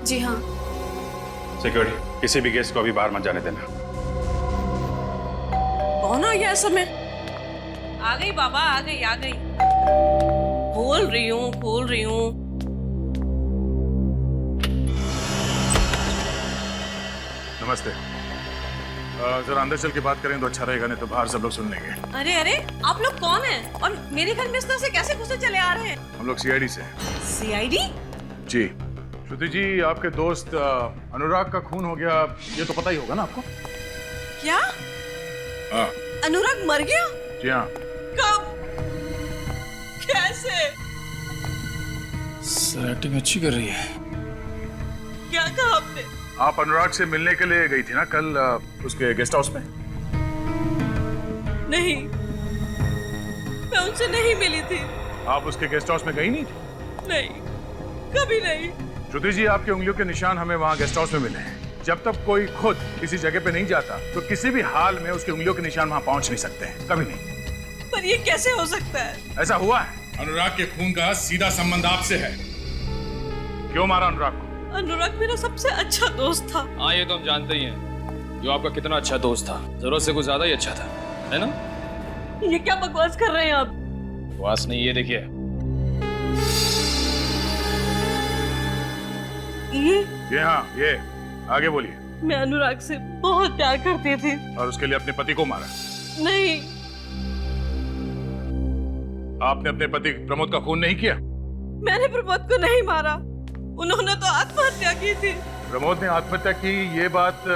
Speaker 13: जी हाँ।
Speaker 5: सिक्योरिटी, किसी भी गेस्ट को अभी बाहर मत जाने देना।
Speaker 13: कौन आ गया समय? आ गई बाबा, आ गई। खोल रही हूँ।
Speaker 9: नमस्ते। जरा अंदर चल के बात करें तो अच्छा रहेगा, नहीं तो बाहर सब लोग सुन लेंगे।
Speaker 13: अरे आप लोग कौन हैं? और मेरे घर में इस तरह से कैसे घुसे चले आ रहे हैं?
Speaker 9: हम लोग सीआईडी से।
Speaker 13: सीआईडी?
Speaker 9: जी। श्रुति जी, आपके दोस्त अनुराग का खून हो गया, ये तो पता ही होगा ना आपको?
Speaker 13: क्या?
Speaker 9: हाँ।
Speaker 13: अनुराग मर गया?
Speaker 9: जी हाँ।
Speaker 13: कब? कैसे?
Speaker 7: सर एक्टिंग अच्छी कर रही है।
Speaker 13: क्या कहा आपने?
Speaker 9: आप अनुराग से मिलने के लिए गई थी ना कल उसके गेस्ट हाउस में?
Speaker 13: नहीं, मैं उनसे नहीं मिली थी।
Speaker 9: आप उसके गेस्ट हाउस में गई नहीं थी?
Speaker 13: नहीं, कभी नहीं।
Speaker 9: श्रुति जी, आपकी उंगलियों के निशान हमें वहाँ गेस्ट हाउस में मिले हैं। जब तक कोई खुद किसी जगह पे नहीं जाता तो किसी भी हाल में उसकी उंगलियों के निशान वहां पहुंच नहीं सकते हैं, कभी नहीं।
Speaker 13: पर ये कैसे हो सकता है?
Speaker 9: ऐसा हुआ है।
Speaker 17: अनुराग के खून का सीधा संबंध आपसे है।
Speaker 9: क्यों मारा अनुराग को?
Speaker 13: अनुराग मेरा सबसे अच्छा दोस्त था।
Speaker 16: हाँ, ये तो हम जानते ही हैं जो आपका कितना अच्छा दोस्त था, जरूरत से कुछ ज्यादा ही अच्छा था, है ना?
Speaker 13: ये क्या बकवास कर रहे हैं आप?
Speaker 16: बकवास नहीं, ये देखिए।
Speaker 9: ये हाँ, ये आगे बोलिए।
Speaker 13: मैं अनुराग से बहुत प्यार करती थी।
Speaker 9: और उसके लिए अपने पति को मारा?
Speaker 13: नहीं।
Speaker 9: आपने अपने पति प्रमोद का खून नहीं किया?
Speaker 13: मैंने प्रमोद को नहीं मारा, उन्होंने तो आत्महत्या की थी।
Speaker 9: प्रमोद ने आत्महत्या की, ये बात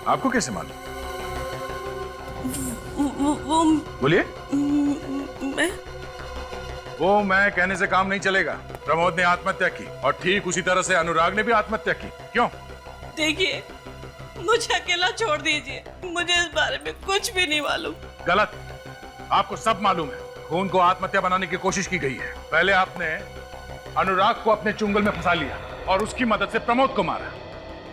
Speaker 9: आपको कैसे मालूम?
Speaker 13: वो
Speaker 9: बोलिए।
Speaker 13: मैं
Speaker 9: वो मैं कहने से काम नहीं चलेगा। प्रमोद ने आत्महत्या की और ठीक उसी तरह से अनुराग ने भी आत्महत्या की। क्यों?
Speaker 13: देखिए, मुझे अकेला छोड़ दीजिए, मुझे इस बारे में कुछ भी नहीं मालूम।
Speaker 9: गलत, आपको सब मालूम है। खून को आत्महत्या बनाने की कोशिश की गई है। पहले आपने अनुराग को अपने चुंगल में फंसा लिया और उसकी मदद से प्रमोद को मारा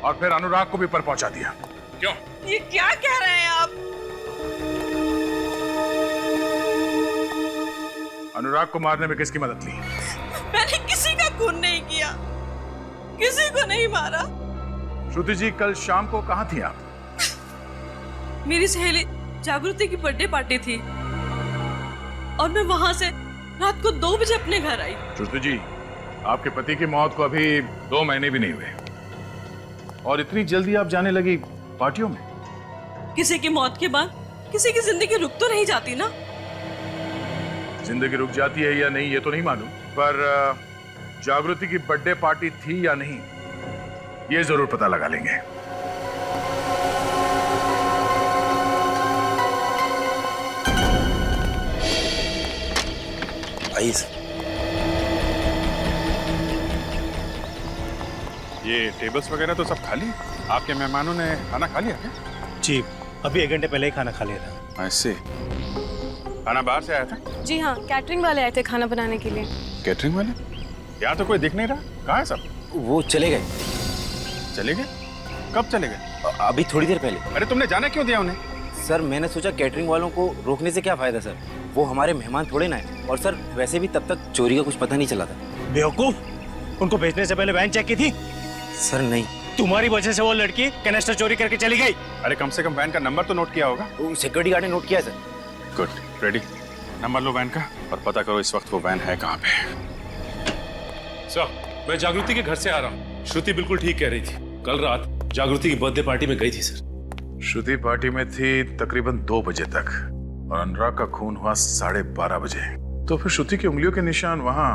Speaker 9: और फिर अनुराग को भी पर पहुंचा दिया। क्यों?
Speaker 13: ये क्या कह रहे हैं आप?
Speaker 9: अनुराग को मारने में किसकी मदद ली?
Speaker 13: मैंने किसी का खून नहीं किया, किसी को नहीं मारा।
Speaker 9: श्रुति जी, कल शाम को कहाँ थी आप?
Speaker 13: मेरी सहेली जागृति की बर्थडे पार्टी थी और मैं वहां से रात को 2 बजे अपने घर आई।
Speaker 9: श्रुति जी, आपके पति की मौत को अभी 2 महीने भी नहीं हुए और इतनी जल्दी आप जाने लगी पार्टियों में?
Speaker 13: किसी की मौत के बाद किसी की जिंदगी रुक तो नहीं जाती ना।
Speaker 9: जिंदगी रुक जाती है या नहीं ये तो नहीं मालूम, पर जागृति की बर्थडे पार्टी थी या नहीं ये जरूर पता लगा लेंगे।
Speaker 15: आइए।
Speaker 5: ये टेबल्स वगैरह तो सब खाली है। आपके मेहमानों ने खाना खा लिया क्या?
Speaker 14: जी, अभी 1 घंटे पहले ही खाना खा लिया था।
Speaker 5: ऐसे खाना बाहर से आया था?
Speaker 18: जी हाँ, कैटरिंग वाले आए थे खाना बनाने के लिए।
Speaker 5: कैटरिंग वाले? यहाँ तो कोई दिख नहीं रहा। कहाँ है सब?
Speaker 15: वो चले गए।
Speaker 5: चले गए? कब चले गए?
Speaker 15: अभी थोड़ी देर पहले।
Speaker 5: अरे तुमने जाने क्यों दिया उन्हें?
Speaker 15: सर, मैंने सोचा कैटरिंग वालों को रोकने से क्या फायदा सर, वो हमारे मेहमान थोड़े ना है। और सर वैसे भी तब तक चोरी का कुछ पता नहीं चला था।
Speaker 14: बेवकूफ, उनको भेजने से पहले वैन चेक की थी?
Speaker 15: सर नहीं।
Speaker 14: तुम्हारी वजह से वो लड़की कैनेस्टर चोरी करके चली गई।
Speaker 5: अरे कम से कम वैन का नंबर तो नोट किया होगा।
Speaker 15: सिक्योरिटी गार्ड ने नोट किया सर।
Speaker 5: Good, ready. नंबर लो वैन का और पता करो इस वक्त वो वैन है कहाँ पे।
Speaker 10: सर, मैं जागृति के घर से आ रहा हूँ। श्रुति बिल्कुल ठीक कह रही थी। कल रात जागृति की बर्थडे पार्टी में गई थी सर।
Speaker 9: श्रुति पार्टी में थी तकरीबन 2 बजे तक और अनुराग का खून हुआ 12:30 बजे। तो फिर श्रुति की उंगलियों के निशान वहाँ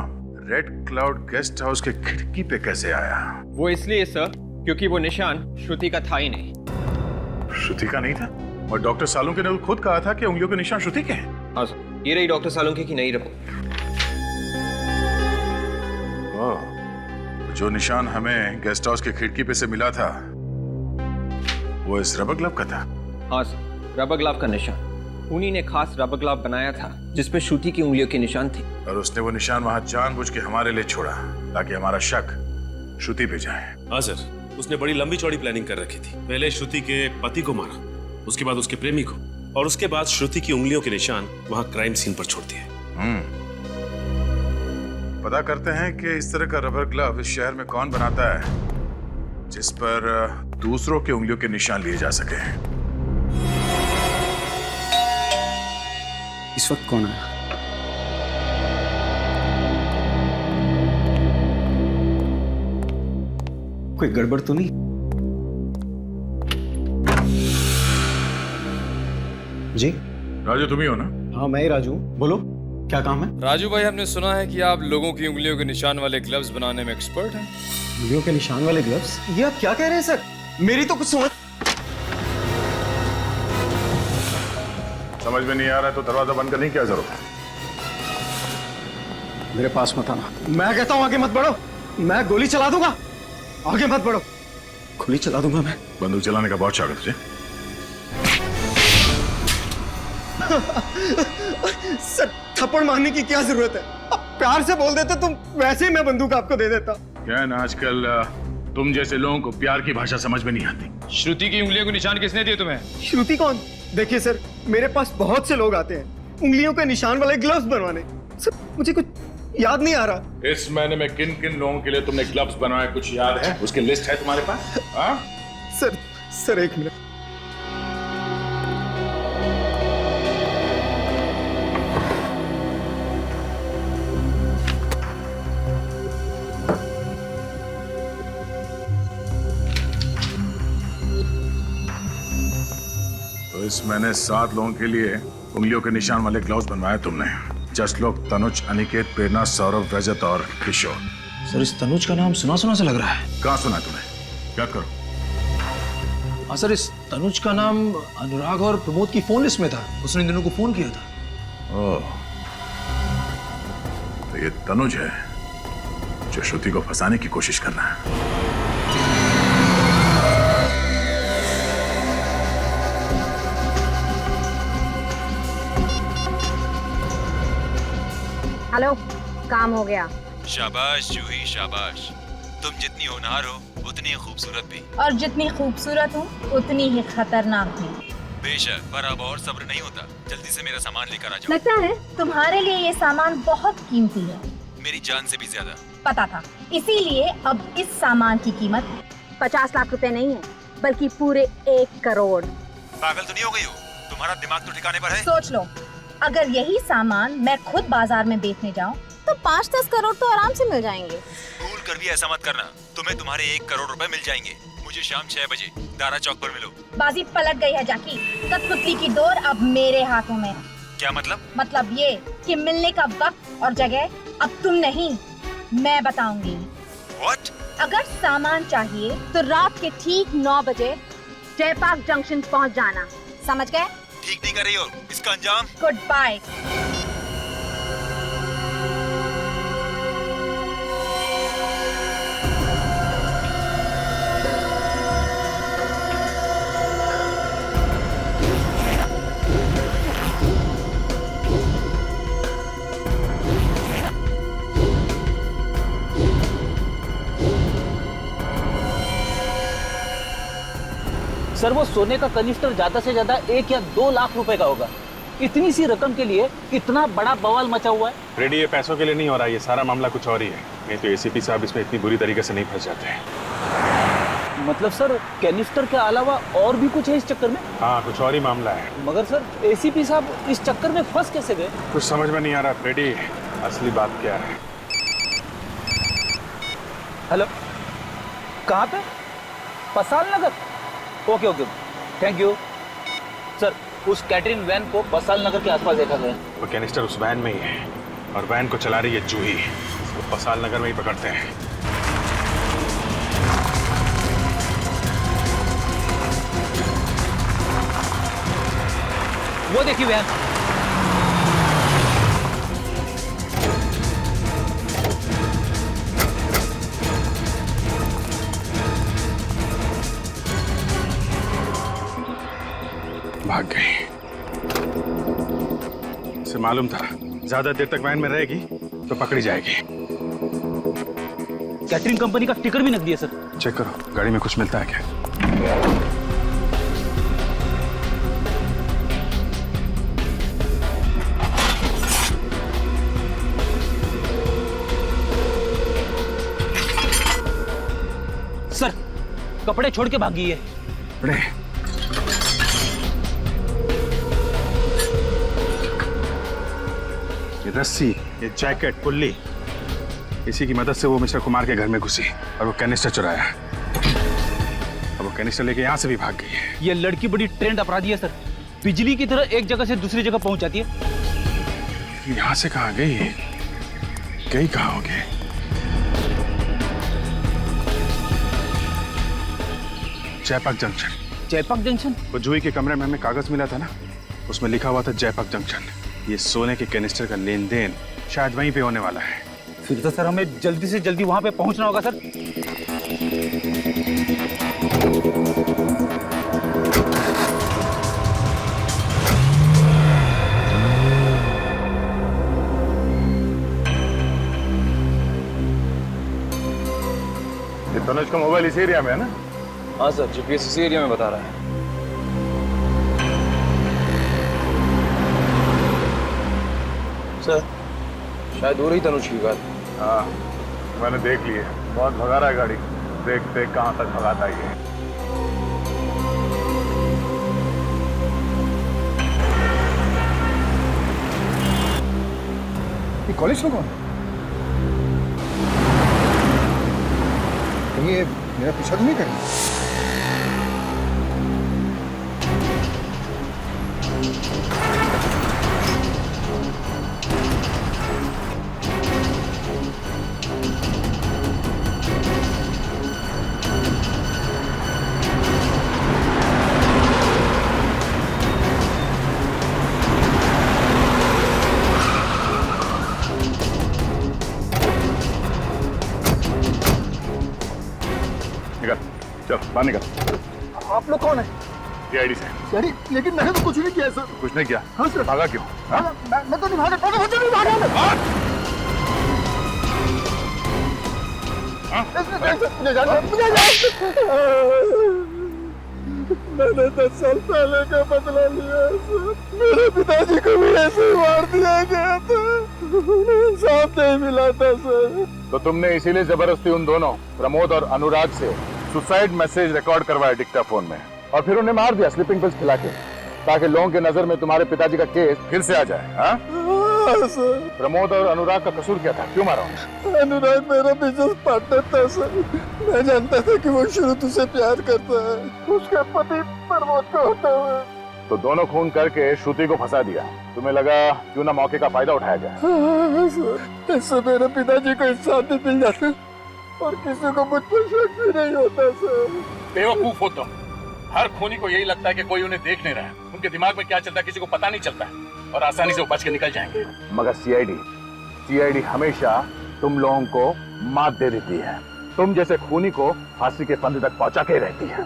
Speaker 9: रेड क्लाउड गेस्ट हाउस के खिड़की पे कैसे आया?
Speaker 7: वो इसलिए सर क्योंकि वो निशान श्रुति का था ही नहीं।
Speaker 9: श्रुति का नहीं था? और डॉक्टर सालुंके ने खुद कहा था कि उंगलियों के निशान श्रुति के हैं।
Speaker 7: हाँ सर, ये रही डॉक्टर सालुंके की नई रिपोर्ट।
Speaker 9: जो निशान हमें गेस्ट हाउस के खिड़की पे से मिला था वो इस रबर ग्लव का था।
Speaker 7: हाँ सर, रबर ग्लव का निशान। उन्हीं ने खास रबर ग्लव बनाया था जिसपे श्रुति की उंगलियों के निशान थे।
Speaker 9: और उसने वो निशान वहां जानबूझ के हमारे लिए छोड़ा ताकि हमारा शक श्रुति पे जाए।
Speaker 10: हाँ सर, उसने बड़ी लंबी चौड़ी प्लानिंग कर रखी थी। पहले श्रुति के पति को मारा, उसके बाद उसके प्रेमी को, और उसके बाद श्रुति की उंगलियों के निशान वहां क्राइम सीन पर छोड़ दिए।
Speaker 9: पता करते हैं कि इस तरह का रबर ग्लव इस शहर में कौन बनाता है जिस पर दूसरों की उंगलियों के निशान लिए जा सके।
Speaker 16: इस वक्त कौन आया? कोई गड़बड़ तो नहीं?
Speaker 8: जी
Speaker 9: राजू, तुम ही हो ना?
Speaker 8: हाँ, मैं ही राजू। बोलो, क्या काम है?
Speaker 16: राजू भाई, हमने सुना है कि आप लोगों की उंगलियों के निशान वाले ग्लव्स बनाने में एक्सपर्ट हैं।
Speaker 8: उंगलियों के निशान वाले ग्लव्स? ये आप क्या कह रहे हैं सर? मेरी तो कुछ
Speaker 9: समझ में नहीं आ रहा है तो दरवाजा बंद करने की क्या जरूरत है?
Speaker 8: मेरे पास मत आना। मैं कहता हूँ आगे मत बढ़ो, मैं गोली चला दूंगा। आगे मत बढ़ो।
Speaker 9: गोली चला दूंगा मैं? बंदूक चलाने का बहुत शौक है तुझे?
Speaker 8: सर, थप्पड़ मारने की क्या जरूरत है? आप प्यार से बोल देते तो वैसे ही मैं बंदूक आपको दे देता।
Speaker 9: क्या है ना, आजकल तुम जैसे लोगों को प्यार की भाषा समझ में नहीं आती।
Speaker 16: श्रुति की उंगलियों को निशान किसने दिए तुम्हें?
Speaker 8: श्रुति कौन? देखिए सर, मेरे पास बहुत से लोग आते हैं उंगलियों के निशान वाले ग्लव्स बनवाने। सर मुझे कुछ याद नहीं आ रहा।
Speaker 9: इस महीने में किन किन लोगों के लिए तुमने ग्लव्स बनवाए कुछ याद है? उसकी लिस्ट है तुम्हारे पास? हाँ?
Speaker 8: सर एक मिनट।
Speaker 9: तो इस महीने 7 लोगों के लिए उंगलियों के निशान वाले ग्लव्स बनवाए तुमने। जस्ट लोग तनुज, अनिकेत, प्रेरणा, सौरभ, रजत और किशोर।
Speaker 16: सर इस तनुज का नाम सुना सुना सा लग रहा है।
Speaker 9: कहाँ सुना तुम्हें? याद करो।
Speaker 16: हाँ सर, इस तनुज का नाम अनुराग और प्रमोद की फोन लिस्ट में था। उसने इन दोनों को फोन किया था।
Speaker 9: ओह, तो ये तनुज है जो श्रुति को फंसाने की कोशिश कर रहा है।
Speaker 1: हेलो, काम हो गया।
Speaker 2: शाबाश जूही शाबाश। तुम जितनी होनहार हो उतनी ही खूबसूरत भी।
Speaker 3: और जितनी खूबसूरत हूँ उतनी ही खतरनाक भी।
Speaker 2: बेशक, पर अब और सब्र नहीं होता। जल्दी से मेरा सामान लेकर आ जाओ।
Speaker 3: लगता है तुम्हारे लिए ये सामान बहुत कीमती है।
Speaker 2: मेरी जान से भी ज्यादा।
Speaker 3: पता था, इसीलिए अब इस सामान की कीमत
Speaker 1: 50 लाख रुपए नहीं है, बल्कि पूरे 1 करोड़।
Speaker 2: पागल तो नहीं हो गई हो? तुम्हारा दिमाग तो ठिकाने पर है?
Speaker 3: सोच लो, अगर यही सामान मैं खुद बाजार में बेचने जाऊं तो 5-10 करोड़ तो आराम से मिल जाएंगे।
Speaker 2: भूल कर भी ऐसा मत करना। तुम्हें तुम्हारे 1 करोड़ रुपए मिल जाएंगे। मुझे शाम 6 बजे दारा चौक पर मिलो।
Speaker 3: बाजी पलट गई है जाकी। कठपुतली की डोर अब मेरे हाथों में है।
Speaker 2: क्या मतलब?
Speaker 3: मतलब ये कि मिलने का वक्त और जगह अब तुम नहीं, मैं बताऊंगी।
Speaker 2: What?
Speaker 3: अगर सामान चाहिए तो रात के ठीक 9 बजे
Speaker 1: जयपाक जंक्शन पहुंच जाना।
Speaker 3: समझ गए?
Speaker 2: ठीक नहीं कर रही हो। इसका अंजाम?
Speaker 3: Good bye.
Speaker 4: सर वो सोने का कनिस्टर ज्यादा से ज्यादा 1 या 2 लाख रुपए का होगा। इतनी सी रकम के लिए इतना बड़ा बवाल मचा हुआ है।
Speaker 5: रेडी, ये पैसों के लिए नहीं हो रहा, ये सारा मामला कुछ और ही है। नहीं तो एसीपी साहब इसमें इतनी बुरी तरीके से नहीं फंस जाते हैं।
Speaker 4: मतलब सर कैनिस्टर के अलावा और भी कुछ है इस चक्कर में?
Speaker 5: हाँ, कुछ और ही मामला है।
Speaker 4: मगर सर एसीपी साहब इस चक्कर में फंस कैसे गए?
Speaker 5: कुछ समझ में नहीं आ रहा रेडी, असली बात क्या है।
Speaker 4: हेलो, कहाँ पे? Pasal Nagar? Okay, thank you sir. उस कैटरिंग वैन को पसाल नगर के आसपास देखा गया।
Speaker 5: वो कैनिस्टर उस वैन में ही है और वैन को चला रही है जूही। उसको पसाल नगर में ही पकड़ते हैं।
Speaker 4: वो देखिए वैन।
Speaker 5: भाग गई। इसे मालूम था ज्यादा देर तक वैन में रहेगी तो पकड़ी जाएगी।
Speaker 4: कैटरिंग कंपनी का स्टिकर भी नकली है सर।
Speaker 5: चेक करो, गाड़ी में कुछ मिलता है क्या?
Speaker 4: सर कपड़े छोड़ के भागी है।
Speaker 5: कपड़े? ये रस्सी, ये जैकेट, पुल्ली, इसी की मदद से वो मिस्टर कुमार के घर में घुसी और वो कैनिस्टर चुराया। अब वो कैनिस्टर लेके यहाँ से भी भाग गई है।
Speaker 4: ये लड़की बड़ी ट्रेंड अपराधी है सर। बिजली की तरह एक जगह से दूसरी जगह पहुंच जाती है।
Speaker 5: यहाँ से कहाँ गई? गई कहाँ होगी? जयपाक जंक्शन।
Speaker 4: जयपाक जंक्शन?
Speaker 5: वो जूही के कमरे में हमें कागज मिला था ना, उसमें लिखा हुआ था जयपाक जंक्शन। ये सोने के कैनिस्टर का लेन देन शायद वहीं पे होने वाला है।
Speaker 4: फिर तो सर हमें जल्दी से जल्दी वहां पे पहुंचना होगा सर।
Speaker 5: तनुज का मोबाइल इसी एरिया में है ना?
Speaker 7: हाँ सर, जीपीएस इसी एरिया में बता रहा है। सर शायद हो रही तनुज की बात।
Speaker 5: हाँ मैंने देख ली है, बहुत भगा रहा है गाड़ी। देखते कहाँ तक भगाता है ये।
Speaker 8: कॉलेज में कौन? कहीं ये मेरा पीछा तो नहीं करेंगे?
Speaker 5: चल बाहर निकल।
Speaker 8: आप लोग कौन है?
Speaker 5: सीआईडी से।
Speaker 8: यानी लेकिन मैंने तो कुछ नहीं किया सर।
Speaker 5: कुछ नहीं किया?
Speaker 8: हाँ सर।
Speaker 5: भागा क्यों? हाँ?
Speaker 8: मैं तो नहीं भागा, नहीं भागा। मैंने 10 साल पहले का बदला लिया सर। मेरे पिताजी को भी ऐसे ही मार दिया गया था, इंसाफ नहीं मिला था सर।
Speaker 5: तो तुमने इसीलिए जबरदस्ती उन दोनों प्रमोद और अनुराग से सुसाइड मैसेज रिकॉर्ड करवाया डिक्टाफोन में, और फिर उन्हें मार दिया स्लीपिंग पिल्स खिला के, ताकि लोगों की नजर में तुम्हारे पिताजी का केस फिर से आ जाए। हाँ?
Speaker 8: सर।
Speaker 5: प्रमोद और अनुराग का कसूर क्या था? क्यों मारा उन्हें?
Speaker 8: अनुराग मेरा बिजनेस पार्टनर था सर। मैं जानता था कि वो शुरू से प्यार करता है, उसका पति प्रमोद का होता है।
Speaker 5: तो दोनों खून करके श्रुति को फंसा दिया। तुम्हें लगा क्यों ना मौके का फायदा उठाया जाए।
Speaker 8: हाँ सर, इससे मेरे पिताजी को इंसाफ भी मिल जाता और किसी को मुझ पर शक भी नहीं होता सर।
Speaker 5: बेवकूफ हो तुम। हर खूनी को यही लगता है कि कोई उन्हें देख नहीं रहा है, उनके दिमाग में क्या चलता है किसी को पता नहीं चलता है, और आसानी से वो बच के निकल जाएंगे। मगर सीआईडी हमेशा तुम लोगों को मात दे देती है। तुम जैसे खूनी को फांसी के फंदे तक पहुंचा के रहती है।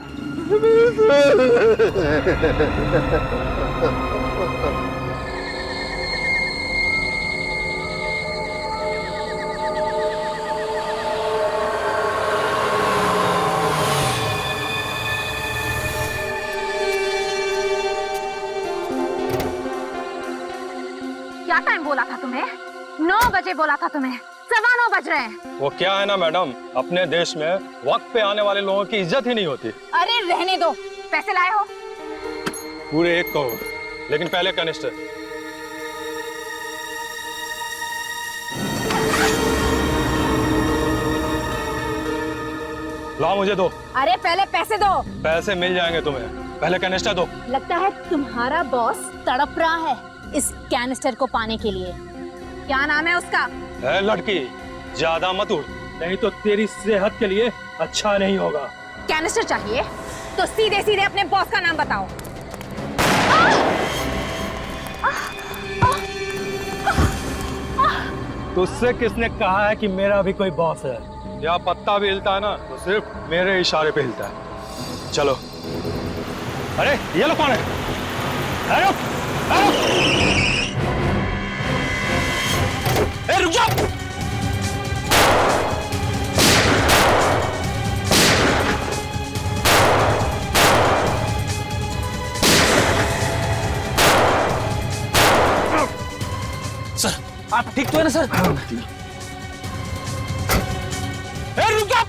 Speaker 3: क्या टाइम बोला था तुम्हें? 9 बजे बोला था तुम्हें, 9:15 बज रहे हैं।
Speaker 14: वो क्या है ना मैडम, अपने देश में वक्त पे आने वाले लोगों की इज्जत ही नहीं होती।
Speaker 3: अरे रहने दो, पैसे लाए हो?
Speaker 14: पूरे 1 करोड़, लेकिन पहले कनिस्टर। लाओ मुझे दो।
Speaker 3: अरे पहले पैसे दो।
Speaker 14: पैसे मिल जाएंगे तुम्हें, पहले कैनिस्टर दो।
Speaker 3: लगता है तुम्हारा बॉस तड़प रहा है इस कैनिस्टर को पाने के लिए। क्या नाम है उसका?
Speaker 14: है लड़की, ज्यादा मत उड़, नहीं तो तेरी सेहत के लिए अच्छा नहीं होगा।
Speaker 3: कैनिस्टर चाहिए तो सीधे सीधे अपने बॉस का नाम बताओ।
Speaker 14: तुझसे किसने कहा है कि मेरा भी कोई बॉस है? या पत्ता भी हिलता है ना तो सिर्फ मेरे इशारे पे हिलता है। चलो। अरे ये लोग कौन है? अरे रुक जाओ।
Speaker 15: सर आप ठीक तो है ना सर?
Speaker 14: रुक जाओ।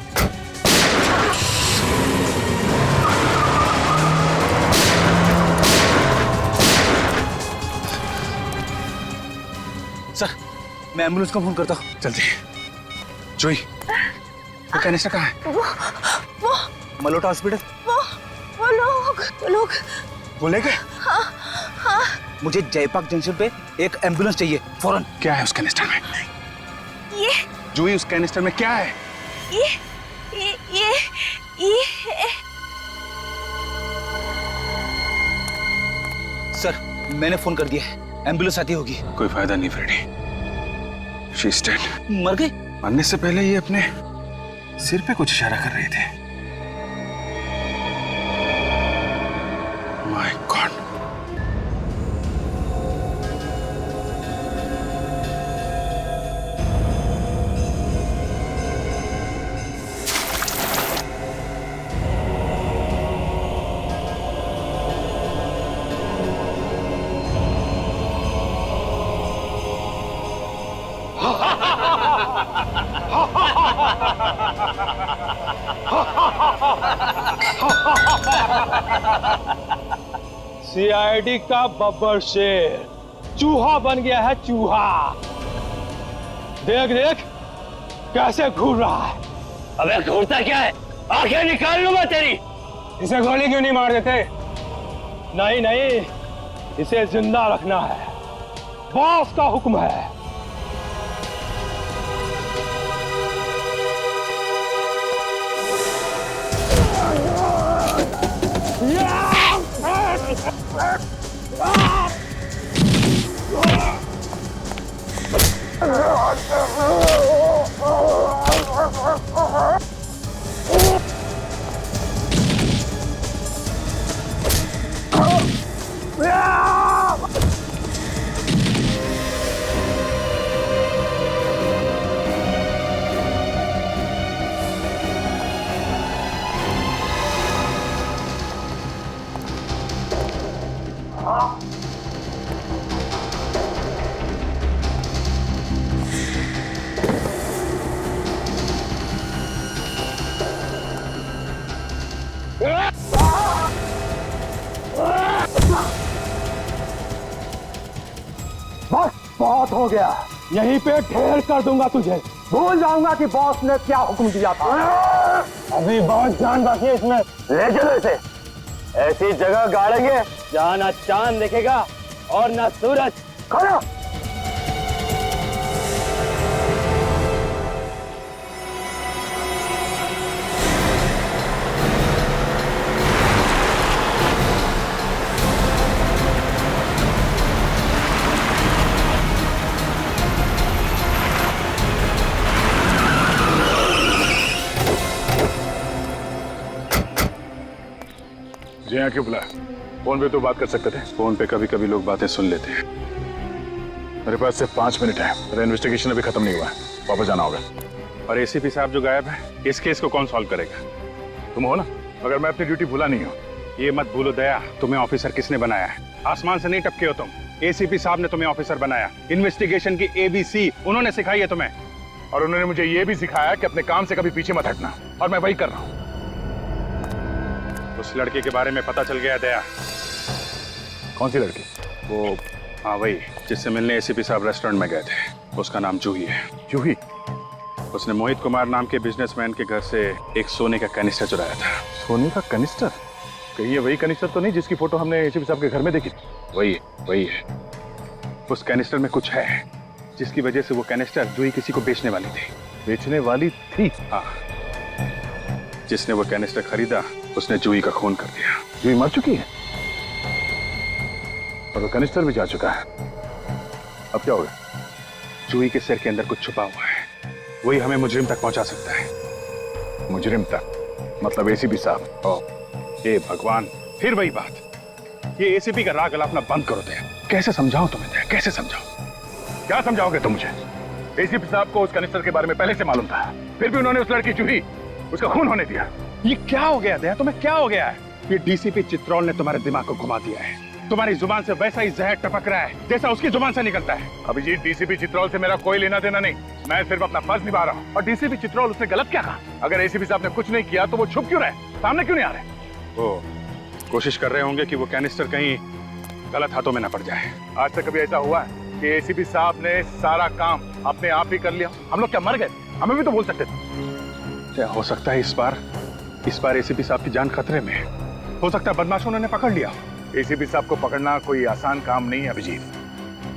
Speaker 15: सर मैं एम्बुलेंस को फोन करता हूँ।
Speaker 5: जल्दी। जोई, वो कैनिस्टर कहाँ है?
Speaker 15: वो मलोटा हॉस्पिटल।
Speaker 18: वो लोग
Speaker 15: वो ले गए?
Speaker 18: हाँ।
Speaker 15: मुझे जयपाक जंक्शन पे एक एम्बुलेंस चाहिए फौरन।
Speaker 5: क्या है उस कैनिस्टर में?
Speaker 18: ये
Speaker 5: जोई, उस कैनिस्टर में क्या है?
Speaker 18: ये
Speaker 15: सर मैंने फोन कर दिया है, एम्बुलेंस आती होगी।
Speaker 5: कोई फायदा नहीं फ्रेडी, शी इज डेड।
Speaker 15: मर गई?
Speaker 5: मरने से पहले ये अपने सिर पे कुछ इशारा कर रहे थे। My God.
Speaker 14: सीआईडी का बब्बर शेर चूहा बन गया है, चूहा। देख देख कैसे घूर रहा है।
Speaker 6: अबे घूरता क्या है? आंखें निकाल लूंगा तेरी।
Speaker 14: इसे गोली क्यों नहीं मार देते? नहीं नहीं, इसे जिंदा रखना है, बॉस का हुक्म है। बस बहुत हो गया, यहीं पे ढेर कर दूंगा तुझे। भूल जाऊंगा कि बॉस ने क्या हुक्म दिया था। अभी बहुत जान बाकी है इसमें। ले चलो इसे, ऐसी जगह गाड़ेंगे जहाँ ना चांद दिखेगा और ना सूरज। खड़ा।
Speaker 9: जी हाँ, क्यों बुलाया? फोन पे तो बात कर सकते थे। फोन पे कभी कभी लोग बातें सुन लेते हैं। मेरे पास सिर्फ 5 मिनट है, मेरा इन्वेस्टिगेशन अभी खत्म नहीं हुआ है, वापस जाना होगा।
Speaker 5: और एसीपी साहब जो गायब है, इस केस को कौन सॉल्व करेगा? तुम हो ना? मगर मैं अपनी ड्यूटी भूला नहीं हूँ। ये मत भूलो दया, तुम्हें ऑफिसर किसने बनाया है? आसमान से नहीं टपके हो तुम। एसीपी साहब ने तुम्हें ऑफिसर बनाया। इन्वेस्टिगेशन की ABC उन्होंने सिखाई है तुम्हें। और उन्होंने मुझे ये भी सिखाया कि अपने काम से कभी पीछे मत हटना, और मैं वही कर रहा हूँ। उस लड़के के बारे में पता चल गया दया।
Speaker 9: कौन सी लड़की?
Speaker 5: वो हाँ वही, जिससे मिलने एसीपी साहब रेस्टोरेंट में गए थे। उसका नाम जूही है।
Speaker 9: जूही?
Speaker 5: उसने मोहित कुमार नाम के बिजनेसमैन के घर से एक सोने का कैनिस्टर चुराया था।
Speaker 9: सोने का कैनिस्टर? कहीं ये वही कैनिस्टर तो नहीं जिसकी फोटो हमने एसीपी साहब के घर में देखी?
Speaker 5: वही है। उस कैनिस्टर में कुछ है जिसकी वजह से वो कैनिस्टर जूही किसी को बेचने वाली थी।
Speaker 9: बेचने वाली थी?
Speaker 5: हाँ। जिसने वो कैनिस्टर खरीदा उसने जूही का खून कर दिया।
Speaker 9: जूही मर चुकी है और वो कैनिस्टर भी जा चुका है। अब क्या होगा?
Speaker 5: जूही के सिर के अंदर कुछ छुपा हुआ है, वही हमें मुजरिम तक पहुंचा सकता है।
Speaker 9: मुजरिम तक? मतलब एसीपी साहब?
Speaker 5: हे भगवान, फिर वही बात। ये एसीपी का राग गलाफना बंद करो दया। कैसे समझाऊं तुम्हें दया, कैसे समझाऊं?
Speaker 9: क्या समझाओगे तुम मुझे? एसीपी साहब को उस कैनिस्टर के बारे में पहले से मालूम था, फिर भी उन्होंने उस लड़की जूही उसका खून होने दिया।
Speaker 5: ये क्या हो गया दया, तुम्हें क्या हो गया है? ये डीसीपी चित्रोल ने तुम्हारे दिमाग को घुमा दिया है। तुम्हारी जुबान से वैसा ही जहर टपक रहा है जैसा उसकी जुबान से निकलता है।
Speaker 9: अभिजीत, डीसीपी चित्रोल से मेरा कोई लेना देना नहीं, मैं सिर्फ अपना फर्ज निभा रहा हूँ।
Speaker 5: और डीसीपी चित्रोल उसने गलत क्या कहा?
Speaker 9: अगर एसीपी साहब ने कुछ नहीं किया तो वो छुप क्यों रहे, सामने क्यों नहीं आ रहे?
Speaker 5: वो कोशिश कर रहे होंगे कि वो कैनिस्टर कहीं गलत हाथों में न पड़ जाए।
Speaker 9: आज तक कभी ऐसा हुआ है कि एसीपी साहब ने सारा काम अपने आप ही कर लिया? हम लोग क्या मर गए? हमें भी तो बोल सकते थे।
Speaker 5: क्या हो सकता है इस बार एसीपी साहब की जान खतरे में है। हो सकता है बदमाशों ने पकड़ लिया।
Speaker 9: एसीपी साहब को पकड़ना कोई आसान काम नहीं है अभिजीत,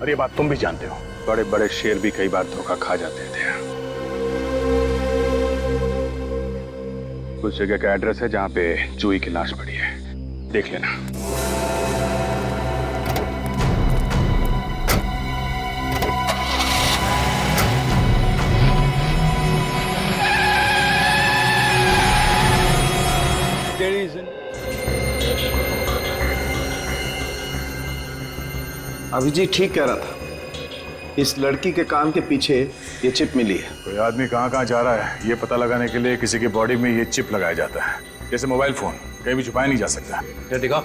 Speaker 9: और ये बात तुम भी जानते हो।
Speaker 5: बड़े बड़े शेर भी कई बार धोखा खा जाते थे। उस जगह का एड्रेस है जहां पे जूही की लाश पड़ी है, देख लेना।
Speaker 12: अभिजीत ठीक कह रहा था, इस लड़की के काम के पीछे ये चिप मिली है।
Speaker 9: कोई आदमी कहाँ कहाँ जा रहा है ये पता लगाने के लिए किसी की बॉडी में ये चिप लगाया जाता है, जैसे मोबाइल फोन, कहीं भी छुपाया नहीं जा सकता।
Speaker 16: ये दिखा।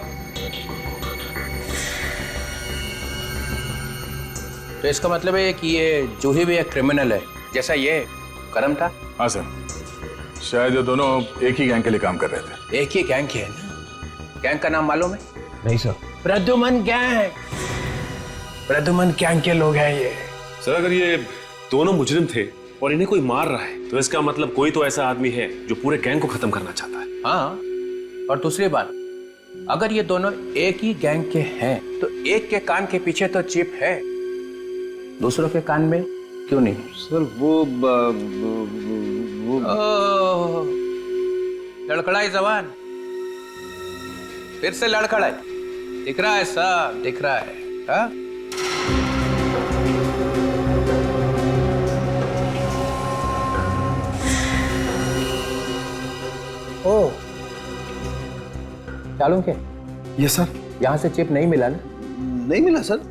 Speaker 6: तो इसका मतलब है कि ये जूही भी एक क्रिमिनल है, जैसा ये करम था।
Speaker 9: हाँ सर, शायद ये दोनों एक ही गैंग के लिए काम कर रहे थे।
Speaker 6: एक ही गैंग के है ना? गैंग का नाम मालूम है?
Speaker 16: नहीं sir.
Speaker 6: Pradyuman gang, Pradyuman gang के लोग हैं ये।
Speaker 10: सर अगर ये दोनों मुजरिम थे और इन्हें कोई मार रहा है तो इसका मतलब कोई तो ऐसा आदमी है जो पूरे गैंग को खत्म करना चाहता है।
Speaker 6: हाँ, और दूसरी बात, अगर ये दोनों एक ही गैंग के हैं तो एक के कान के पीछे तो चिप है, दूसरों के कान में क्यों नहीं?
Speaker 12: सर वो
Speaker 6: लड़खड़ाई जवान, फिर से लड़खड़ाई। दिख रहा है सब, दिख रहा है। हाँ? ओ, चालू के?
Speaker 12: Yes sir.
Speaker 6: यहाँ से चिप नहीं मिला ना?
Speaker 12: नहीं मिला सर।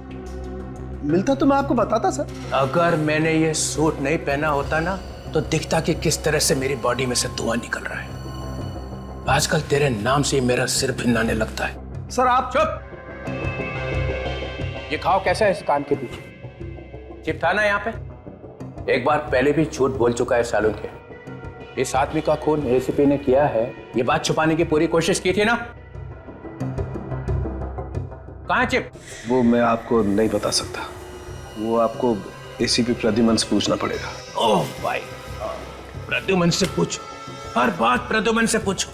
Speaker 12: मिलता तो मैं आपको बताता सर।
Speaker 6: अगर मैंने ये सूट नहीं पहना होता ना तो दिखता कि किस तरह से मेरी बॉडी में से धुआं निकल रहा है। आजकल तेरे नाम से ही मेरा सिर भिन्नाने लगता है।
Speaker 12: सर आप
Speaker 6: चुप। ये खाओ कैसा है इस कान के पीछे? चिप था ना यहाँ पे? एक बार पहले भी झूठ बोल चुका है सालों के। इस आदमी का खून एसीपी ने किया है, ये बात छुपाने की पूरी कोशिश की थी ना? कहाँ चिप?
Speaker 12: वो मैं आपको नहीं बता सकता, वो आपको एसीपी प्रद्युमन से पूछना पड़ेगा।
Speaker 6: ओह भाई, प्रद्युमन से पूछो, हर बात प्रद्युमन से पूछो।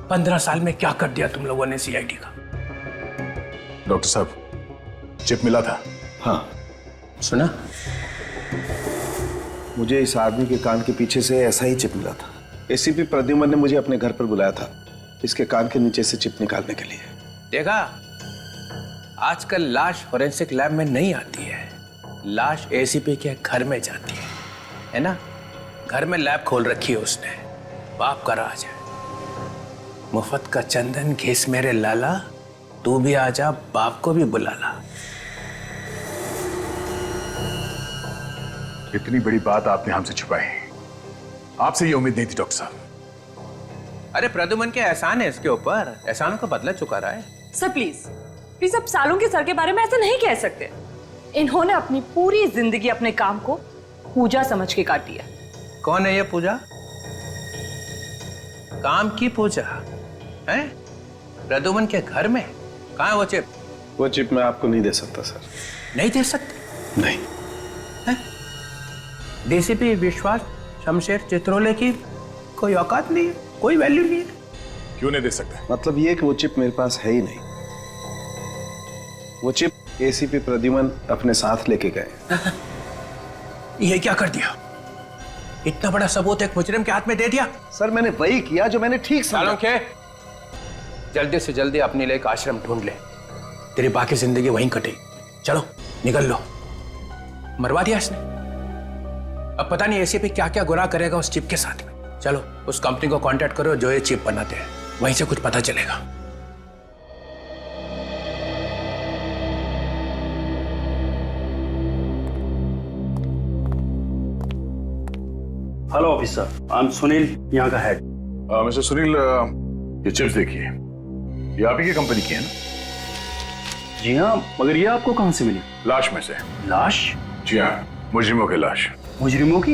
Speaker 6: 15 साल में क्या कर दिया तुम लोगों ने सीआईडी का?
Speaker 9: डॉक्टर साहब, चिप मिला था?
Speaker 12: हाँ।
Speaker 6: सुना?
Speaker 12: मुझे इस आदमी के कान के पीछे से ऐसा ही चिप मिला था। एसीपी प्रद्युमन ने मुझे अपने घर पर बुलाया था इसके कान के नीचे से चिप निकालने के लिए।
Speaker 6: देखा, आजकल लाश फोरेंसिक लैब में नहीं आती है, लाश एसीपी के घर में जाती है ना? घर में लैब खोल रखी है उसने, बाप का राज है। मुफ्त का चंदन घिस मेरे लाला, तू भी आजा, बाप को भी बुला ला।
Speaker 9: इतनी बड़ी बात आपने हमसे छुपाई, आपसे ये उम्मीद नहीं थी डॉक्टर साहब।
Speaker 6: अरे प्रद्युमन के एहसान है इसके ऊपर, एहसानों का बदला चुका रहा है।
Speaker 13: सर प्लीज प्लीज, आप सालों के सर के बारे में ऐसा नहीं कह सकते। इन्होंने अपनी पूरी जिंदगी अपने काम को पूजा समझ के काटी है।
Speaker 6: कौन है ये पूजा? काम की पूजा है? प्रद्युमन के घर में? कहाँ है वो चिप?
Speaker 12: वो चिप मैं आपको नहीं दे सकता सर।
Speaker 6: नहीं दे सकते?
Speaker 12: नहीं।
Speaker 6: डीसीपी विश्वास शमशेर चित्रोले की कोई औकात नहीं है, कोई वैल्यू नहीं है।
Speaker 9: क्यों नहीं दे सकते?
Speaker 12: मतलब ये कि वो चिप मेरे पास है ही नहीं। वो चिप एसीपी प्रद्युमन अपने साथ लेके गए।
Speaker 6: ये क्या कर दिया? इतना बड़ा सबूत एक मुजरिम के हाथ में दे दिया?
Speaker 12: सर मैंने वही किया जो मैंने ठीक समझा।
Speaker 6: के जल्दी से जल्दी अपने लिए एक आश्रम ढूंढ ले, तेरी बाकी जिंदगी वहीं कटेगी। चलो निकल लो। मरवा दिया इसने, अब पता नहीं एसीपी क्या क्या गुनाह करेगा उस चिप के साथ में। चलो उस कंपनी को कांटेक्ट करो जो ये चिप बनाते हैं, वहीं से कुछ पता चलेगा।
Speaker 19: Hello officer, I am Sunil, यहाँ का हेड।
Speaker 9: मिस्टर सुनील, ये चिप्स देखिए, ये आप ही की कंपनी की है ना?
Speaker 19: जी हाँ, मगर ये आपको कहाँ से मिली?
Speaker 9: लाश में से।
Speaker 19: लाश?
Speaker 9: जी हाँ, मुजरिमों की लाश।
Speaker 19: मुजरिमों की?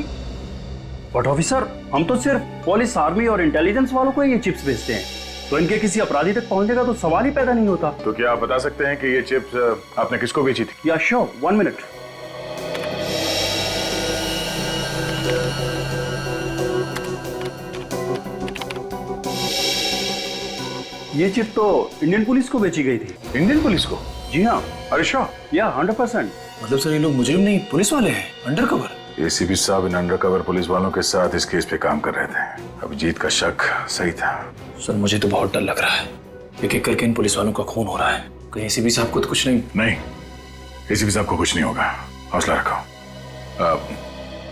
Speaker 19: बट ऑफिसर, हम तो सिर्फ पुलिस, आर्मी और इंटेलिजेंस वालों को ये चिप्स भेजते हैं, तो इनके किसी अपराधी तक पहुंचने का तो सवाल ही पैदा नहीं होता।
Speaker 9: तो क्या आप बता सकते हैं कि ये चिप्स आपने किसको बेची थी?
Speaker 19: या श्योर, 1 मिनट। ये चिप तो इंडियन पुलिस को बेची गई थी।
Speaker 9: इंडियन पुलिस को?
Speaker 19: जी हाँ।
Speaker 9: अरे श्योर?
Speaker 19: या 100%।
Speaker 16: मतलब सर ये लोग मुजरिम नहीं, पुलिस वाले हैं, अंडरकवर।
Speaker 9: एसीपी साहब इन अंडरकवर पुलिस वालों के साथ इस केस पे काम कर रहे थे। अभिजीत का शक सही था।
Speaker 16: सर मुझे तो बहुत डर लग रहा है, एक एक करके इन पुलिस वालों का खून हो रहा है। कहीं एसीपी साहब को तो कुछ नहीं?
Speaker 9: नहीं, एसीपी साहब को कुछ नहीं होगा, हौसला रखो।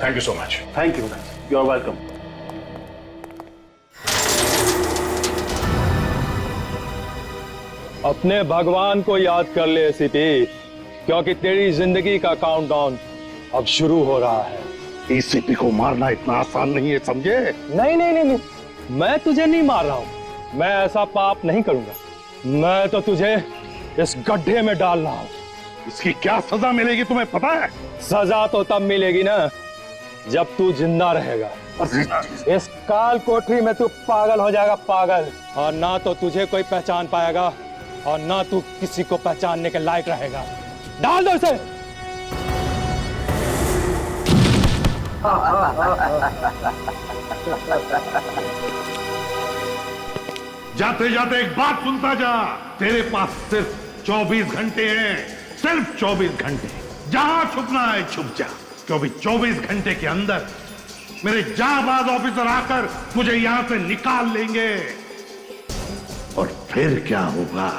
Speaker 9: Thank you so much.
Speaker 19: Thank you, you are welcome.
Speaker 14: अपने भगवान को याद कर ले एसीपी, क्योंकि तेरी जिंदगी का काउंटडाउन अब शुरू हो रहा है।
Speaker 8: एसीपी को मारना इतना आसान नहीं है, समझे?
Speaker 14: नहीं नहीं नहीं, मैं तुझे नहीं मार रहा हूं, मैं ऐसा पाप नहीं करूंगा। मैं तो तुझे इस गड्ढे में डाल रहा हूं
Speaker 5: इसकी क्या सजा मिलेगी तुम्हें पता है?
Speaker 14: सजा तो तब मिलेगी ना जब तू जिंदा रहेगा। इस काल कोठरी में तू पागल हो जाएगा, पागल, और ना तो तुझे कोई पहचान पाएगा और ना तू किसी को पहचानने के लायक रहेगा। डाल दो इसे।
Speaker 5: जाते जाते एक बात सुनता जा, तेरे पास सिर्फ 24 घंटे हैं, सिर्फ 24 घंटे। जहां छुपना है छुप जा, क्योंकि 24 घंटे के अंदर मेरे जाबाज ऑफिसर आकर मुझे यहां से निकाल लेंगे। और फिर क्या होगा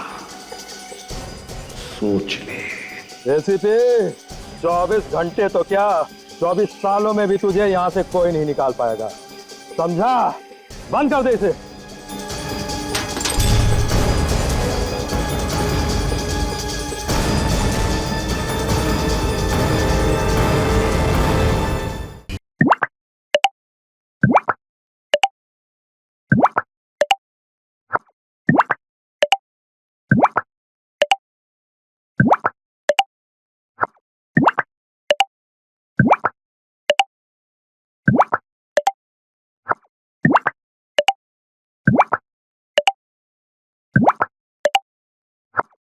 Speaker 5: सोच ले।
Speaker 14: एसीपी, 24 घंटे तो क्या, 24 सालों में भी तुझे यहाँ से कोई नहीं निकाल पाएगा, समझा? बंद कर दे इसे।